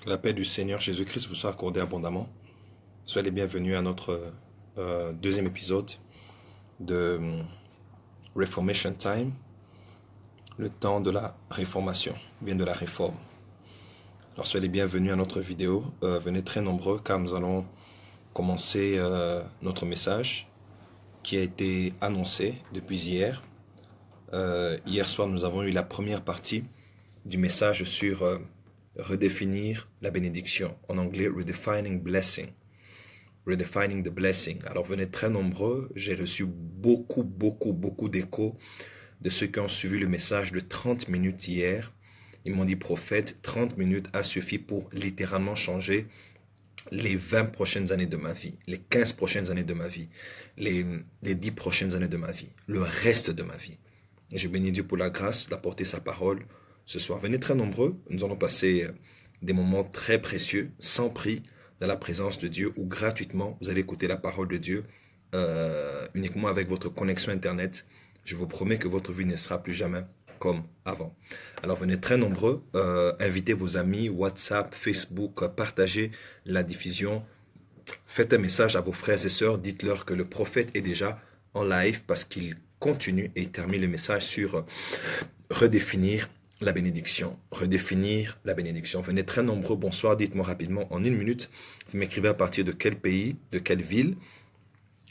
Que la paix du Seigneur Jésus-Christ vous soit accordée abondamment. Soyez les bienvenus à notre deuxième épisode de Reformation Time, le temps de la réformation, bien de la réforme. Alors soyez les bienvenus à notre vidéo. Venez très nombreux car nous allons commencer notre message qui a été annoncé depuis hier. Hier soir, nous avons eu la première partie du message sur redéfinir la bénédiction. En anglais, redefining blessing. Redefining the blessing. Alors venez très nombreux. J'ai reçu beaucoup d'échos de ceux qui ont suivi le message de 30 minutes hier. Ils m'ont dit, prophète, 30 minutes a suffi pour littéralement changer les 20 prochaines années de ma vie, les 15 prochaines années de ma vie, les 10 prochaines années de ma vie, le reste de ma vie. Je bénis Dieu pour la grâce d'apporter sa parole ce soir. Venez très nombreux. Nous allons passer des moments très précieux, sans prix, dans la présence de Dieu, où gratuitement, vous allez écouter la parole de Dieu uniquement avec votre connexion Internet. Je vous promets que votre vie ne sera plus jamais comme avant. Alors venez très nombreux. Invitez vos amis, WhatsApp, Facebook, partagez la diffusion. Faites un message à vos frères et sœurs. Dites-leur que le prophète est déjà en live parce qu'il continue et il termine le message sur redéfinir la bénédiction. Redéfinir la bénédiction. Venez très nombreux. Bonsoir. Dites-moi rapidement en une minute. Vous m'écrivez à partir de quel pays, de quelle ville.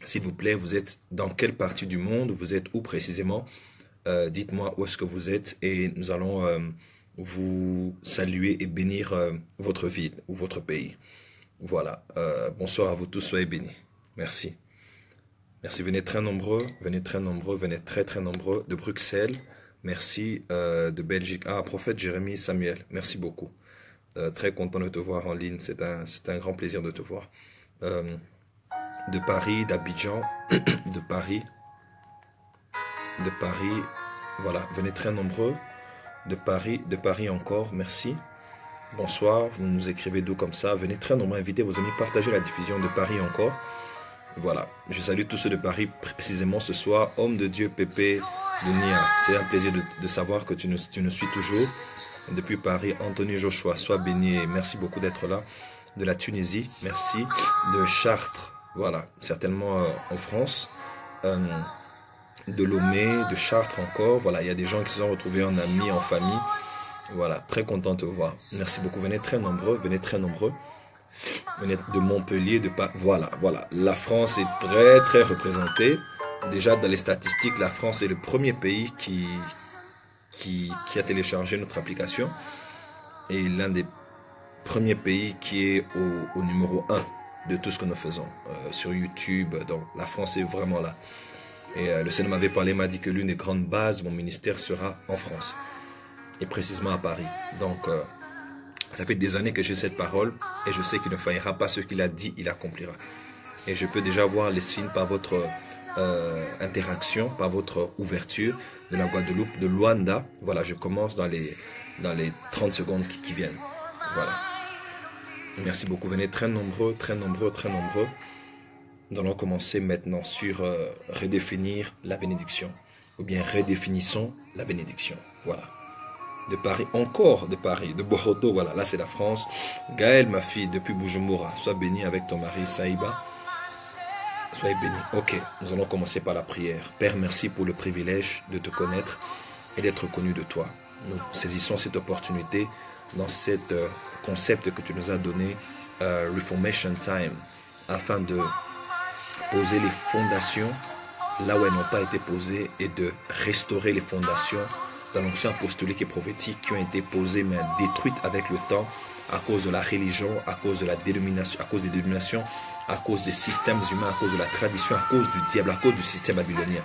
S'il vous plaît, vous êtes dans quelle partie du monde, vous êtes où précisément. Dites-moi où est-ce que vous êtes et nous allons vous saluer et bénir votre ville ou votre pays. Voilà. Bonsoir à vous tous. Soyez bénis. Merci. Merci, venez très nombreux, venez très nombreux, venez très nombreux de Bruxelles, merci de Belgique. Ah, prophète Jérémie Samuel, merci beaucoup. Très content de te voir en ligne, c'est un grand plaisir de te voir. De Paris, d'Abidjan, de Paris, voilà, venez très nombreux. De Paris encore, merci. Bonsoir, vous nous écrivez d'où comme ça, venez très nombreux, invitez vos amis, partagez la diffusion de Paris encore. Voilà, je salue tous ceux de Paris précisément ce soir. Homme de Dieu, Pépé, Dunia. C'est un plaisir de savoir que tu nous suis toujours. Depuis Paris, Anthony Joshua, sois béni et merci beaucoup d'être là. De la Tunisie, merci. De Chartres, voilà, certainement en France. De Lomé, de Chartres encore. Voilà, il y a des gens qui se sont retrouvés en amis, en famille. Voilà, très content de te voir. Merci beaucoup, venez très nombreux, venez très nombreux. Venez de Montpellier, voilà. La France est très représentée. Déjà dans les statistiques, la France est le premier pays qui a téléchargé notre application et l'un des premiers pays qui est au numéro 1 de tout ce que nous faisons sur YouTube. Donc la France est vraiment là. Et le Seigneur m'avait parlé, m'a dit que l'une des grandes bases de mon ministère sera en France et précisément à Paris. Donc ça fait des années que j'ai cette parole et je sais qu'il ne faillira pas ce qu'il a dit, il accomplira. Et je peux déjà voir les signes par votre interaction, par votre ouverture de la Guadeloupe, de Luanda. Voilà, je commence dans les 30 secondes qui viennent. Voilà. Merci beaucoup. Venez très nombreux. Nous allons commencer maintenant sur redéfinir la bénédiction. Ou bien redéfinissons la bénédiction. Voilà. De Paris, encore de Paris, de Bordeaux, voilà, là c'est la France. Gaëlle, ma fille, depuis Bujumbura, sois bénie avec ton mari Saïba. Soyez bénie. Ok, nous allons commencer par la prière. Père, merci pour le privilège de te connaître et d'être connu de toi. Nous saisissons cette opportunité dans cet concept que tu nous as donné, Reformation Time, afin de poser les fondations là où elles n'ont pas été posées et de restaurer les fondations dans l'onction apostolique et prophétique qui ont été posées mais détruites avec le temps à cause de la religion, à cause de la dénomination, à cause des dénominations, à cause des systèmes humains, à cause de la tradition, à cause du diable, à cause du système babylonien.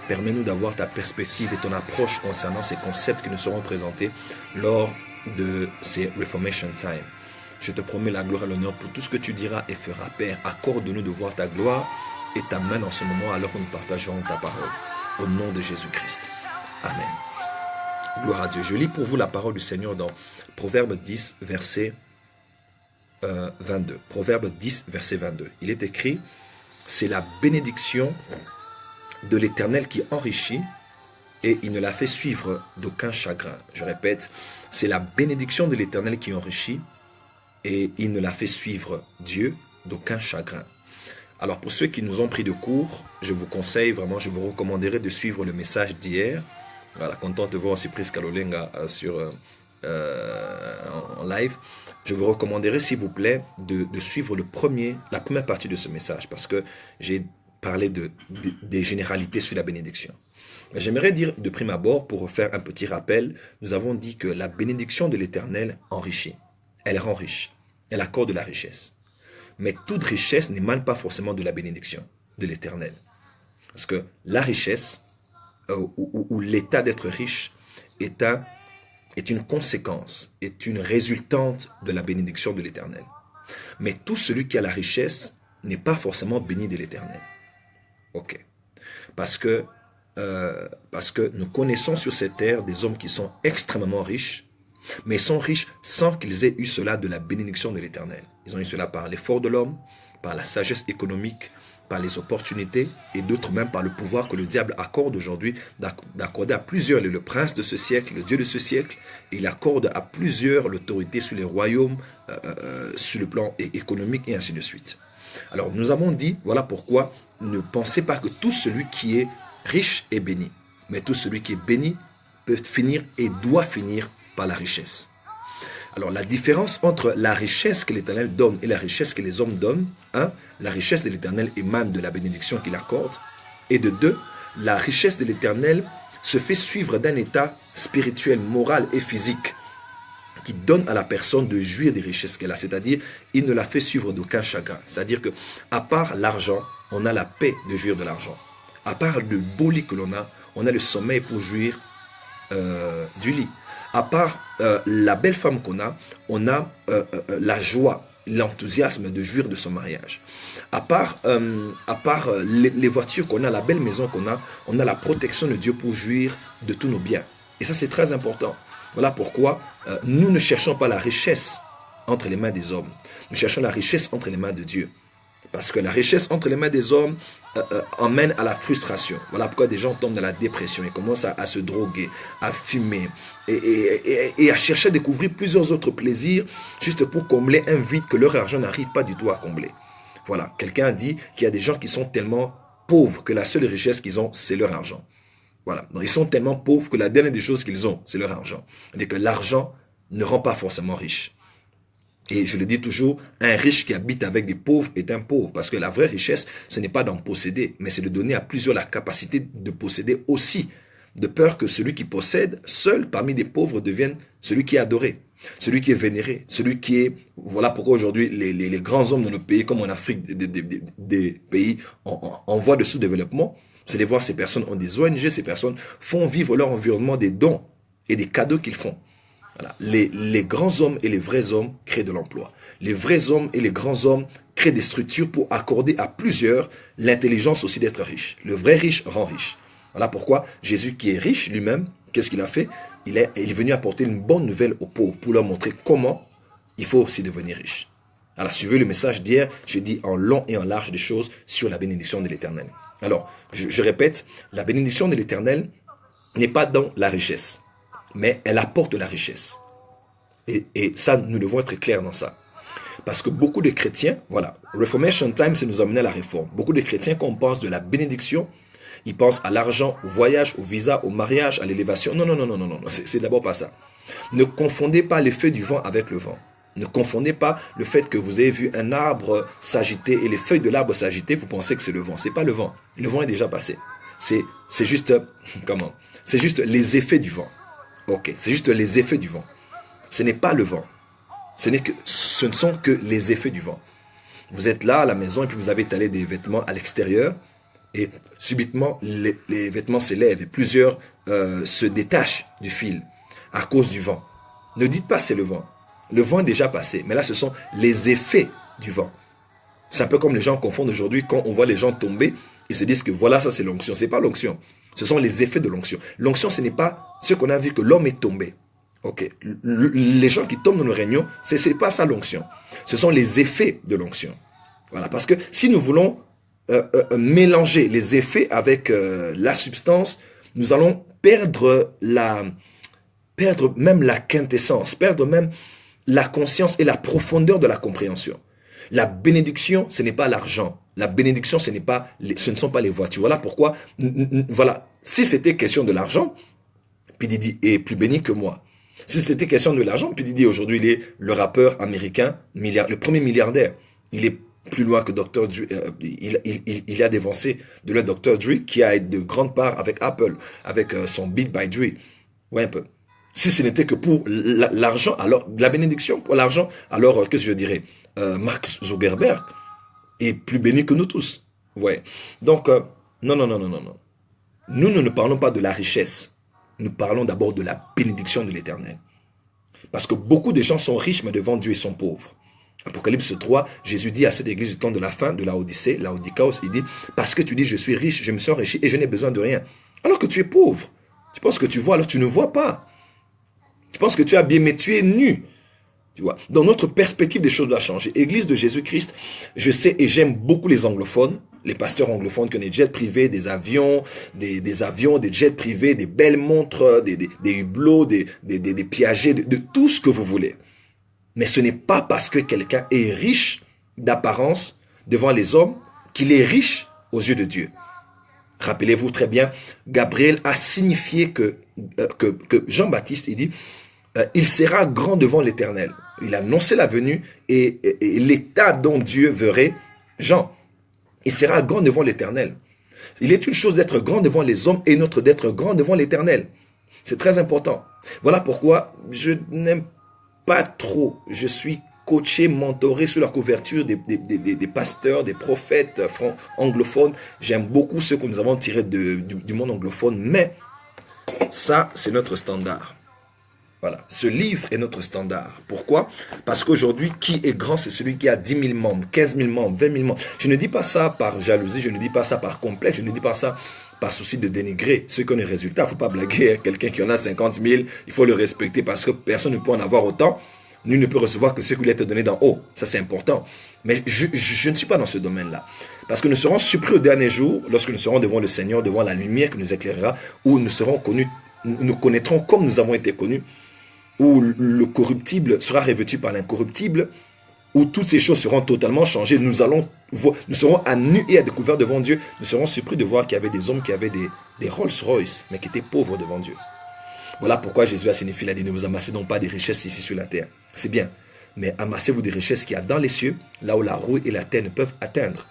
Permets-nous d'avoir ta perspective et ton approche concernant ces concepts qui nous seront présentés lors de ces Reformation Time. Je te promets la gloire et l'honneur pour tout ce que tu diras et feras, Père. Accorde-nous de voir ta gloire et ta main en ce moment alors que nous partagerons ta parole. Au nom de Jésus-Christ. Amen. Gloire à Dieu. Je lis pour vous la parole du Seigneur dans Proverbe 10, verset 22. Proverbe 10, verset 22. Il est écrit, c'est la bénédiction de l'Éternel qui enrichit et il ne la fait suivre d'aucun chagrin. Je répète, c'est la bénédiction de l'Éternel qui enrichit et il ne l'a fait suivre Dieu d'aucun chagrin. Alors pour ceux qui nous ont pris de court, je vous conseille vraiment, je vous recommanderais de suivre le message d'hier. Voilà, content de voir aussi Prisca Lolenga en live. Je vous recommanderais s'il vous plaît de suivre la première partie de ce message parce que j'ai parlé des généralités sur la bénédiction. J'aimerais dire de prime abord, pour faire un petit rappel, nous avons dit que la bénédiction de l'Éternel enrichit. Elle rend riche. Elle accorde de la richesse. Mais toute richesse n'émane pas forcément de la bénédiction de l'Éternel. Parce que la richesse, ou l'état d'être riche, est une conséquence, est une résultante de la bénédiction de l'Éternel. Mais tout celui qui a la richesse n'est pas forcément béni de l'Éternel. Ok. Parce que nous connaissons sur cette terre des hommes qui sont extrêmement riches, mais ils sont riches sans qu'ils aient eu cela de la bénédiction de l'Éternel. Ils ont eu cela par l'effort de l'homme, par la sagesse économique, par les opportunités et d'autres même par le pouvoir que le diable accorde aujourd'hui d'accorder à plusieurs le prince de ce siècle, le Dieu de ce siècle. Et il accorde à plusieurs l'autorité sur les royaumes, sur le plan économique et ainsi de suite. Alors nous avons dit, voilà pourquoi ne pensez pas que tout celui qui est riche est béni. Mais tout celui qui est béni peut finir et doit finir par la richesse. Alors la différence entre la richesse que l'Éternel donne et la richesse que les hommes donnent, la richesse de l'Éternel émane de la bénédiction qu'il accorde, et de deux, la richesse de l'Éternel se fait suivre d'un état spirituel, moral et physique qui donne à la personne de jouir des richesses qu'elle a, c'est-à-dire il ne la fait suivre d'aucun chagrin, c'est-à-dire que à part l'argent, on a la paix de jouir de l'argent, à part le beau lit que l'on a, on a le sommeil pour jouir du lit. À part la belle femme qu'on a, on a la joie, l'enthousiasme de jouir de son mariage. À part les voitures qu'on a, la belle maison qu'on a, on a la protection de Dieu pour jouir de tous nos biens. Et ça, c'est très important. Voilà pourquoi nous ne cherchons pas la richesse entre les mains des hommes. Nous cherchons la richesse entre les mains de Dieu. Parce que la richesse entre les mains des hommes emmène à la frustration. Voilà pourquoi des gens tombent dans la dépression et commencent à se droguer, à fumer et à chercher à découvrir plusieurs autres plaisirs juste pour combler un vide que leur argent n'arrive pas du tout à combler. Voilà, quelqu'un a dit qu'il y a des gens qui sont tellement pauvres que la seule richesse qu'ils ont, c'est leur argent. Voilà, donc ils sont tellement pauvres que la dernière des choses qu'ils ont, c'est leur argent. C'est-à-dire que l'argent ne rend pas forcément riche. Et je le dis toujours, un riche qui habite avec des pauvres est un pauvre. Parce que la vraie richesse, ce n'est pas d'en posséder, mais c'est de donner à plusieurs la capacité de posséder aussi. De peur que celui qui possède, seul parmi des pauvres, devienne celui qui est adoré, celui qui est vénéré, celui qui est... Voilà pourquoi aujourd'hui, les grands hommes de nos pays, comme en Afrique, des pays en voie de sous-développement, vous allez voir, ces personnes ont des ONG, ces personnes font vivre leur environnement des dons et des cadeaux qu'ils font. Voilà. Les grands hommes et les vrais hommes créent de l'emploi. Les vrais hommes et les grands hommes créent des structures pour accorder à plusieurs l'intelligence aussi d'être riche. Le vrai riche rend riche. Voilà pourquoi Jésus qui est riche lui-même, qu'est-ce qu'il a fait? Il est venu apporter une bonne nouvelle aux pauvres pour leur montrer comment il faut aussi devenir riche. Alors suivez le message d'hier, j'ai dit en long et en large des choses sur la bénédiction de l'Éternel. Alors, je répète, la bénédiction de l'Éternel n'est pas dans la richesse, mais elle apporte de la richesse. Et ça, nous devons être clairs dans ça. Parce que beaucoup de chrétiens, voilà, Reformation Time, c'est nous amener à la réforme. Beaucoup de chrétiens, quand on pense de la bénédiction, ils pensent à l'argent, au voyage, au visa, au mariage, à l'élévation. Non, non, non, non, non, non, c'est d'abord pas ça. Ne confondez pas l'effet du vent avec le vent. Ne confondez pas le fait que vous avez vu un arbre s'agiter et les feuilles de l'arbre s'agiter, vous pensez que c'est le vent. C'est pas le vent. Le vent est déjà passé. C'est juste, comment? C'est juste les effets du vent. Ok, c'est juste les effets du vent. Ce n'est pas le vent. Ce ne sont que les effets du vent. Vous êtes là à la maison et puis vous avez étalé des vêtements à l'extérieur et subitement les vêtements s'élèvent et plusieurs se détachent du fil à cause du vent. Ne dites pas c'est le vent. Le vent est déjà passé, mais là ce sont les effets du vent. C'est un peu comme les gens confondent aujourd'hui quand on voit les gens tomber, ils se disent que voilà, ça c'est l'onction. C'est pas l'onction. Ce sont les effets de l'onction. L'onction, ce n'est pas ce qu'on a vu que l'homme est tombé. Ok. Les gens qui tombent dans nos réunions, c'est pas ça l'onction. Ce sont les effets de l'onction. Voilà. Parce que si nous voulons mélanger les effets avec la substance, nous allons perdre même la quintessence, perdre même la conscience et la profondeur de la compréhension. La bénédiction, ce n'est pas l'argent. La bénédiction, ce ne sont pas les voitures. Voilà pourquoi, voilà, si c'était question de l'argent, P. Diddy est plus béni que moi. Si c'était question de l'argent, P. Diddy aujourd'hui, il est le rappeur américain, le premier milliardaire. Il est plus loin que Dr. Dre. Il a dévancé de le Dr. Dre, qui a de grandes parts avec Apple, avec son Beat by Dre. Ouais, un peu. Si ce n'était que pour l'argent, alors, la bénédiction pour l'argent, alors, qu'est-ce que je dirais? Mark Zuckerberg est plus béni que nous tous. Ouais. Donc, non. Nous ne parlons pas de la richesse. Nous parlons d'abord de la bénédiction de l'Éternel. Parce que beaucoup de gens sont riches, mais devant Dieu, ils sont pauvres. Apocalypse 3, Jésus dit à cette église du temps de la fin, de Laodicée, Laodicaos, il dit, parce que tu dis, je suis riche, je me suis enrichi et je n'ai besoin de rien. Alors que tu es pauvre. Tu penses que tu vois, alors tu ne vois pas. Tu penses que tu as bien, mais tu es nu. Tu vois, dans notre perspective, des choses doivent changer. Église de Jésus-Christ, je sais et j'aime beaucoup les anglophones, les pasteurs anglophones qui ont des jets privés, des avions, des jets privés, des belles montres, des hublots, des Piaget, de tout ce que vous voulez. Mais ce n'est pas parce que quelqu'un est riche d'apparence devant les hommes qu'il est riche aux yeux de Dieu. Rappelez-vous très bien, Gabriel a signifié que Jean-Baptiste, il dit, il sera grand devant l'Éternel. Il a annoncé la venue et l'état dont Dieu verrait Jean. Il sera grand devant l'Éternel. Il est une chose d'être grand devant les hommes et une autre d'être grand devant l'Éternel. C'est très important. Voilà pourquoi je n'aime pas trop. Je suis coaché, mentoré sur la couverture des pasteurs, des prophètes anglophones. J'aime beaucoup ceux que nous avons tirés du monde anglophone, mais ça, c'est notre standard. Voilà, ce livre est notre standard. Pourquoi? Parce qu'aujourd'hui, qui est grand, c'est celui qui a 10 000 membres, 15 000 membres, 20 000 membres. Je ne dis pas ça par jalousie, je ne dis pas ça par complexe, je ne dis pas ça par souci de dénigrer ceux qui ont les résultats. Il ne faut pas blaguer, hein. Quelqu'un qui en a 50 000, il faut le respecter parce que personne ne peut en avoir autant. Nul ne peut recevoir que ce qui lui est donné d'en haut. Ça, c'est important. Mais je ne suis pas dans ce domaine-là. Parce que nous serons surpris au dernier jour, lorsque nous serons devant le Seigneur, devant la lumière qui nous éclairera, où nous serons connus, nous connaîtrons comme nous avons été connus, où le corruptible sera revêtu par l'incorruptible, où toutes ces choses seront totalement changées. Nous serons à nu et à découvert devant Dieu. Nous serons surpris de voir qu'il y avait des hommes qui avaient des Rolls-Royce, mais qui étaient pauvres devant Dieu. Voilà pourquoi Jésus a signifié, il a dit, ne vous amassez donc pas des richesses ici sur la terre. C'est bien, mais amassez-vous des richesses qu'il y a dans les cieux, là où la rouille et la terre ne peuvent atteindre.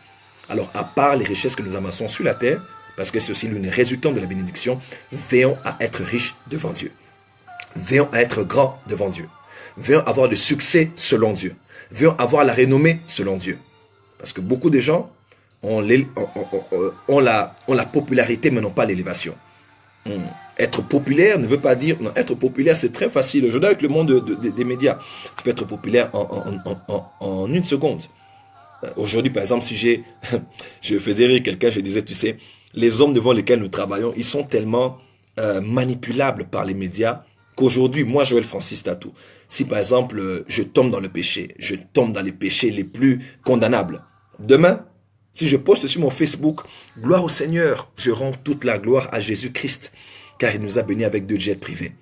Alors, à part les richesses que nous amassons sur la terre, parce que c'est aussi l'une résultant de la bénédiction, veillons à être riches devant Dieu. Veillons à être grands devant Dieu. Veillons à avoir du succès selon Dieu. Veillons à avoir la renommée selon Dieu. Parce que beaucoup de gens ont la popularité, mais n'ont pas l'élévation. Être populaire ne veut pas dire... Non, être populaire, c'est très facile. Aujourd'hui, avec le monde des médias, tu peux être populaire en une seconde. Aujourd'hui, par exemple, si je faisais rire quelqu'un, je disais, tu sais, les hommes devant lesquels nous travaillons, ils sont tellement manipulables par les médias qu'aujourd'hui, moi, Joël Francis Tatou, si par exemple, je tombe dans le péché, je tombe dans les péchés les plus condamnables, demain, si je poste sur mon Facebook, gloire au Seigneur, je rends toute la gloire à Jésus-Christ, car il nous a bénis avec 2 jets privés.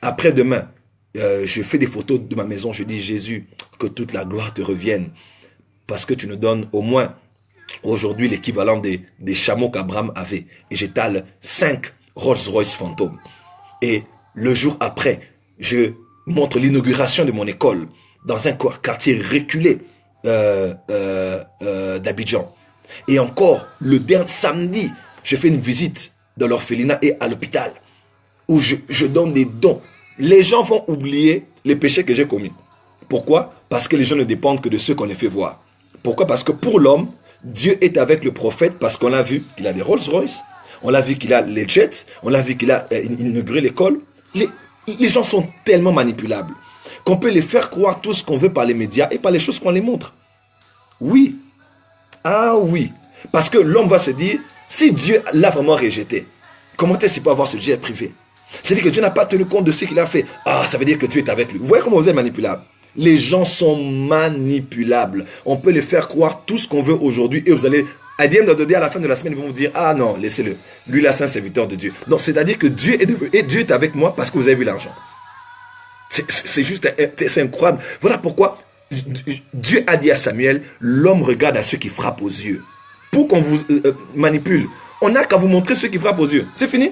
Après-demain, je fais des photos de ma maison, je dis, Jésus, que toute la gloire te revienne, parce que tu nous donnes au moins, aujourd'hui, l'équivalent des chameaux qu'Abraham avait, et j'étale 5 Rolls-Royce fantômes. Et le jour après, je montre l'inauguration de mon école dans un quartier reculé d'Abidjan. Et encore, le dernier samedi, je fais une visite dans l'orphelinat et à l'hôpital où je donne des dons. Les gens vont oublier les péchés que j'ai commis. Pourquoi? Parce que les gens ne dépendent que de ceux qu'on les fait voir. Pourquoi? Parce que pour l'homme, Dieu est avec le prophète parce qu'on l'a vu qu'il a des Rolls-Royce, on l'a vu qu'il a les jets, on l'a vu qu'il a inauguré l'école. Les gens sont tellement manipulables qu'on peut les faire croire tout ce qu'on veut par les médias et par les choses qu'on les montre. Oui. Ah oui. Parce que l'homme va se dire, si Dieu l'a vraiment rejeté, comment est-ce qu'il peut avoir ce jet privé? C'est-à-dire que Dieu n'a pas tenu compte de ce qu'il a fait. Ah, ça veut dire que Dieu est avec lui. Vous voyez comment vous êtes manipulable? Les gens sont manipulables. On peut les faire croire tout ce qu'on veut aujourd'hui et vous allez... À la fin de la semaine, ils vont vous dire, ah non, laissez-le. Lui là, c'est un serviteur de Dieu. Donc, c'est-à-dire que Dieu est avec moi parce que vous avez vu l'argent. C'est juste, c'est incroyable. Voilà pourquoi Dieu a dit à Samuel, l'homme regarde à ceux qui frappent aux yeux. Pour qu'on vous manipule, on n'a qu'à vous montrer ceux qui frappent aux yeux. C'est fini.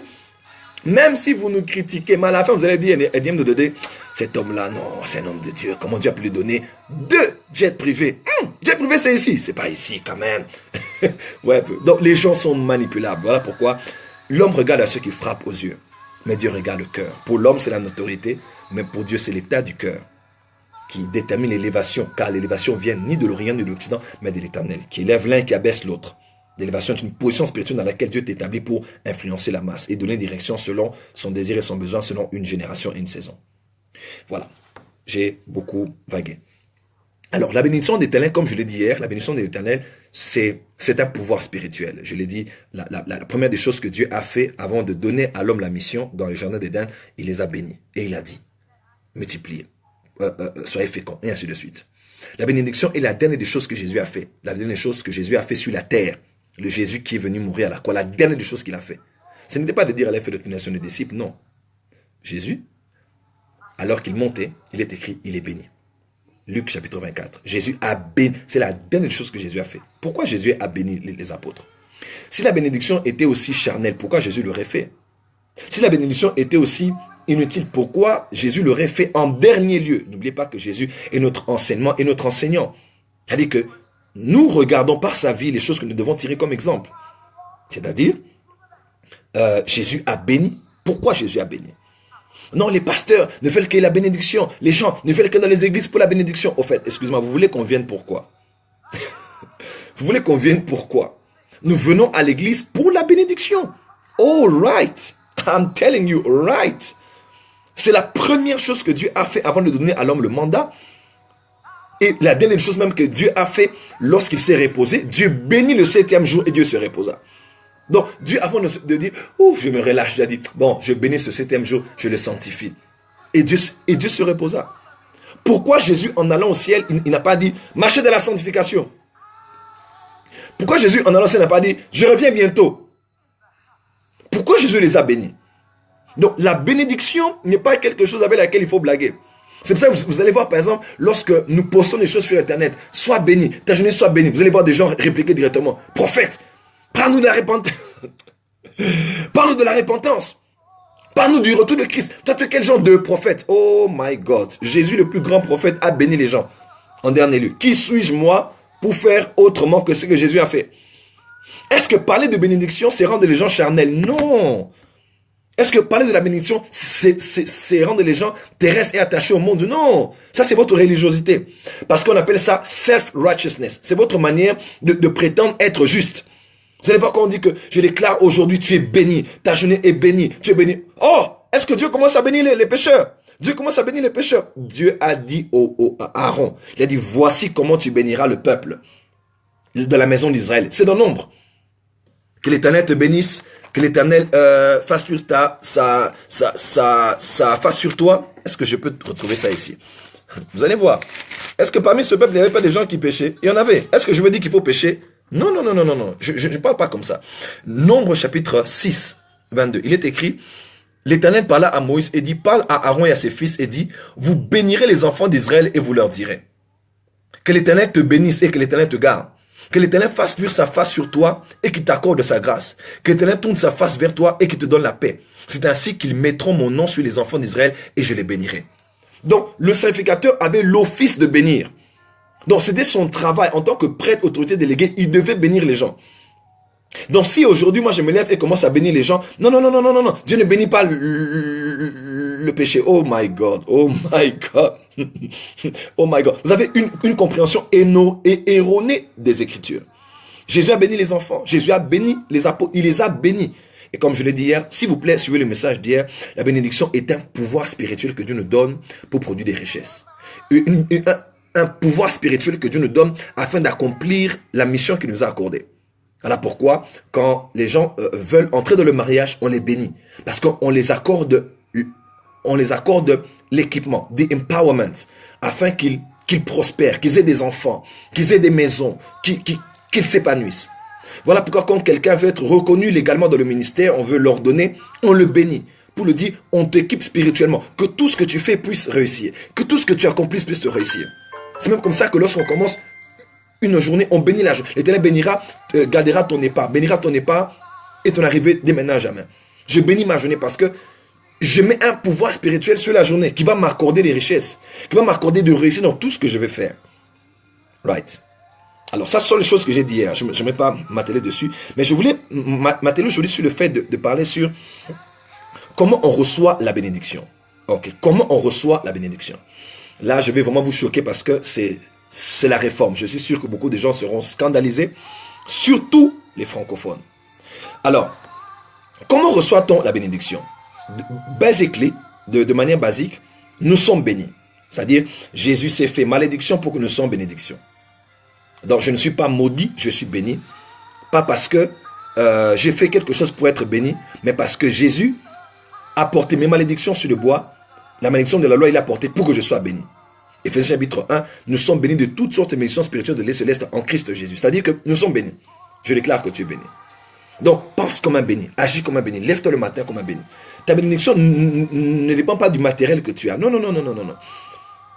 Même si vous nous critiquez, mais à la fin, vous allez dire, cet homme-là, non, c'est un homme de Dieu. Comment Dieu a pu lui donner 2 jets privés? Jet privé, c'est ici. C'est pas ici, quand même. Ouais, donc, les gens sont manipulables. Voilà pourquoi l'homme regarde à ceux qui frappent aux yeux. Mais Dieu regarde le cœur. Pour l'homme, c'est la notoriété. Mais pour Dieu, c'est l'état du cœur qui détermine l'élévation. Car l'élévation vient ni de l'Orient ni de l'Occident, mais de l'Éternel. Qui élève l'un et qui abaisse l'autre. L'élévation est une position spirituelle dans laquelle Dieu t'établit pour influencer la masse et donner direction selon son désir et son besoin, selon une génération et une saison. Voilà, j'ai beaucoup vagué. Alors, la bénédiction de l'Éternel, comme je l'ai dit hier, la bénédiction de l'Éternel, c'est un pouvoir spirituel. Je l'ai dit, la première des choses que Dieu a fait avant de donner à l'homme la mission dans le jardin d'Éden, il les a bénis. Et il a dit, multipliez, soyez féconds, et ainsi de suite. La bénédiction est la dernière des choses que Jésus a fait. La dernière chose que Jésus a fait sur la terre. Le Jésus qui est venu mourir à la croix, la dernière des choses qu'il a fait. Ce n'était pas de dire, elle a fait de toute nation de disciples, non. Jésus, alors qu'il montait, il est écrit, il est béni. Luc chapitre 24. Jésus a béni, c'est la dernière chose que Jésus a fait. Pourquoi Jésus a béni les apôtres? Si la bénédiction était aussi charnelle, pourquoi Jésus l'aurait fait? Si la bénédiction était aussi inutile, pourquoi Jésus l'aurait fait en dernier lieu? N'oubliez pas que Jésus est notre enseignement et notre enseignant. C'est-à-dire que nous regardons par sa vie les choses que nous devons tirer comme exemple. C'est-à-dire, Jésus a béni. Pourquoi Jésus a béni? Non, les pasteurs ne veulent que la bénédiction. Les gens ne veulent que dans les églises pour la bénédiction. Au fait, excusez-moi, vous voulez qu'on vienne pourquoi? Vous voulez qu'on vienne pourquoi? Nous venons à l'église pour la bénédiction. Oh, right. I'm telling you, right. C'est la première chose que Dieu a fait avant de donner à l'homme le mandat. Et la dernière chose même que Dieu a fait lorsqu'il s'est reposé, Dieu bénit le 7e jour et Dieu se reposa. Donc, Dieu, avant de dire, ouf, je me relâche, il a dit, bon, je bénis ce 7e jour, je le sanctifie. Et Dieu se reposa. Pourquoi Jésus, en allant au ciel, il n'a pas dit, marchez dans la sanctification? Pourquoi Jésus, en allant au ciel, n'a pas dit, je reviens bientôt? Pourquoi Jésus les a bénis? Donc, la bénédiction n'est pas quelque chose avec laquelle il faut blaguer. C'est pour ça que vous allez voir, par exemple, lorsque nous postons des choses sur Internet, sois béni, ta journée soit bénie. Vous allez voir des gens répliquer directement, prophète, parle-nous de la repentance. Parle-nous de la repentance. Parle-nous du retour de Christ. Toi, tu es quel genre de prophète? Oh my God. Jésus, le plus grand prophète, a béni les gens. En dernier lieu. Qui suis-je, moi, pour faire autrement que ce que Jésus a fait? Est-ce que parler de bénédiction, c'est rendre les gens charnels? Non. Est-ce que parler de la bénédiction, c'est rendre les gens terrestres et attachés au monde? Non. Ça, c'est votre religiosité. Parce qu'on appelle ça self-righteousness. C'est votre manière de prétendre être juste. Vous allez voir quand on dit que je déclare aujourd'hui, tu es béni. Ta journée est bénie. Tu es béni. Oh, est-ce que Dieu commence à bénir les pécheurs? Dieu commence à bénir les pécheurs. Dieu a dit à Aaron, il a dit, voici comment tu béniras le peuple de la maison d'Israël. C'est dans nombre. Que l'Éternel te bénisse. Que l'Éternel fasse sur sa face sur toi. Est-ce que je peux retrouver ça ici? Vous allez voir. Est-ce que parmi ce peuple, il n'y avait pas des gens qui péchaient? Il y en avait. Est-ce que je veux dire qu'il faut pécher? Non, non, non, non, non, non. Je ne parle pas comme ça. Nombre chapitre 6, 22. Il est écrit, l'Éternel parla à Moïse et dit, parle à Aaron et à ses fils et dit, vous bénirez les enfants d'Israël et vous leur direz. Que l'Éternel te bénisse et que l'Éternel te garde. Que l'Éternel fasse luire sa face sur toi et qu'il t'accorde sa grâce. Que l'Éternel tourne sa face vers toi et qu'il te donne la paix. C'est ainsi qu'ils mettront mon nom sur les enfants d'Israël et je les bénirai. Donc, le sacrificateur avait l'office de bénir. Donc, c'était son travail en tant que prêtre, autorité déléguée. Il devait bénir les gens. Donc, si aujourd'hui, moi, je me lève et commence à bénir les gens, non, non, non, non, non, non, non. Dieu ne bénit pas le péché. Oh my God, oh my God, oh my God. Vous avez une compréhension erronée des Écritures. Jésus a béni les enfants. Jésus a béni les apôtres. Il les a bénis. Et comme je l'ai dit hier, s'il vous plaît, suivez le message d'hier. La bénédiction est un pouvoir spirituel que Dieu nous donne pour produire des richesses. Un pouvoir spirituel que Dieu nous donne afin d'accomplir la mission qu'il nous a accordée. Voilà pourquoi, quand les gens veulent entrer dans le mariage, on les bénit. Parce qu'on les accorde l'équipement, the empowerment, afin qu'ils prospèrent, qu'ils aient des enfants, qu'ils aient des maisons, qu'ils s'épanouissent. Voilà pourquoi quand quelqu'un veut être reconnu légalement dans le ministère, on veut l'ordonner, on le bénit. pour le dire, on t'équipe spirituellement. Que tout ce que tu fais puisse réussir. Que tout ce que tu accomplisses puisse te réussir. C'est même comme ça que lorsqu'on commence une journée, on bénit la journée. L'Éternel bénira, gardera ton épargne, bénira ton épargne et ton arrivée dès maintenant à jamais. Je bénis ma journée parce que je mets un pouvoir spirituel sur la journée qui va m'accorder des richesses, qui va m'accorder de réussir dans tout ce que je vais faire. Right. Alors ça, ce sont les choses que j'ai dit hier. Je n'aimerais pas m'atteler dessus, mais je voulais m'atteler aujourd'hui sur le fait de parler sur comment on reçoit la bénédiction. Ok, comment on reçoit la bénédiction. Là, je vais vraiment vous choquer parce que c'est la réforme. Je suis sûr que beaucoup de gens seront scandalisés, surtout les francophones. Alors, comment reçoit-on la bénédiction? Basically, de manière basique, nous sommes bénis. C'est-à-dire, Jésus s'est fait malédiction pour que nous soyons bénédictions. Donc, je ne suis pas maudit, je suis béni. Pas parce que j'ai fait quelque chose pour être béni, mais parce que Jésus a porté mes malédictions sur le bois. La malédiction de la loi, il a porté pour que je sois béni. Éphésiens chapitre 1, nous sommes bénis de toutes sortes de bénédictions spirituelles de l'Est céleste en Christ Jésus. C'est-à-dire que nous sommes bénis. Je déclare que tu es béni. Donc, pense comme un béni, agis comme un béni, lève-toi le matin comme un béni. Ta bénédiction ne dépend pas du matériel que tu as. Non, non, non, non, non, non.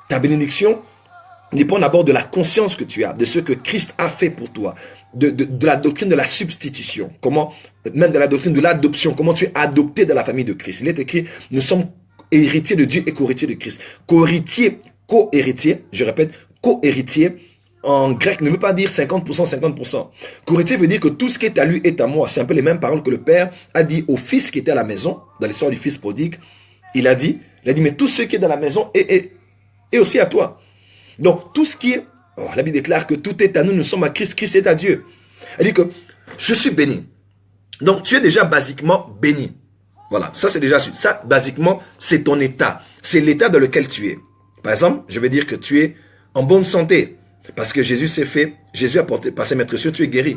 Ta bénédiction dépend d'abord de la conscience que tu as, de ce que Christ a fait pour toi, de la doctrine de la substitution, comment, même de la doctrine de l'adoption, comment tu es adopté dans la famille de Christ. Il est écrit, nous sommes héritiers de Dieu et co-héritiers de Christ. Co-héritier, je répète, co-héritier, en grec ne veut pas dire 50%, 50%. Co-héritier veut dire que tout ce qui est à lui est à moi. C'est un peu les mêmes paroles que le Père a dit au fils qui était à la maison, dans l'histoire du fils prodigue. Il a dit, mais tout ce qui est dans la maison est aussi à toi. Donc, tout ce qui est... la Bible déclare que tout est à nous, nous sommes à Christ, Christ est à Dieu. Elle dit que je suis béni. Donc, tu es déjà basiquement béni. Voilà, ça c'est déjà... Ça, basiquement, c'est ton état. C'est l'état dans lequel tu es. Par exemple, je vais dire que tu es en bonne santé. Parce que Jésus s'est fait... Jésus a porté par ses maîtres sûrs, tu es guéri.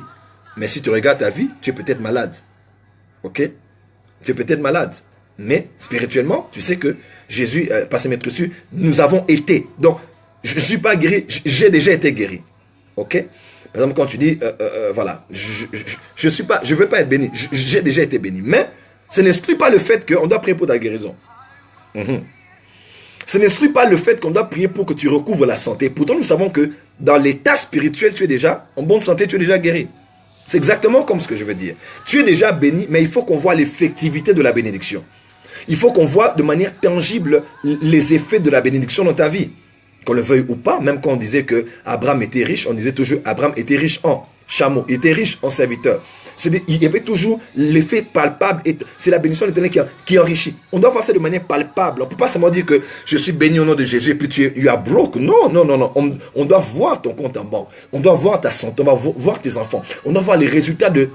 Mais si tu regardes ta vie, tu es peut-être malade. Ok? Tu es peut-être malade. Mais, spirituellement, tu sais que Jésus, par ses maîtres sûrs, nous avons été. Donc, je ne suis pas guéri, j'ai déjà été guéri. Ok? Par exemple, quand tu dis, voilà, je veux pas être béni, j'ai déjà été béni. Mais, ce n'exclut pas le fait qu'on doit prier pour ta guérison. Ce n'exclut pas le fait qu'on doit prier pour que tu recouvres la santé. Pourtant, nous savons que dans l'état spirituel, tu es déjà en bonne santé, tu es déjà guéri. C'est exactement comme ce que je veux dire. Tu es déjà béni, mais il faut qu'on voit l'effectivité de la bénédiction. Il faut qu'on voit de manière tangible les effets de la bénédiction dans ta vie. Qu'on le veuille ou pas, même quand on disait que Abraham était riche, on disait toujours Abraham était riche en chameaux, il était riche en serviteurs. Il y avait toujours l'effet palpable, c'est la bénédiction de l'Éternel qui enrichit. On doit voir ça de manière palpable. On ne peut pas seulement dire que je suis béni au nom de Jésus et puis tu are broke. Non, non, non, non. On doit voir ton compte en banque. On doit voir ta santé, on doit voir tes enfants. On doit voir les résultats de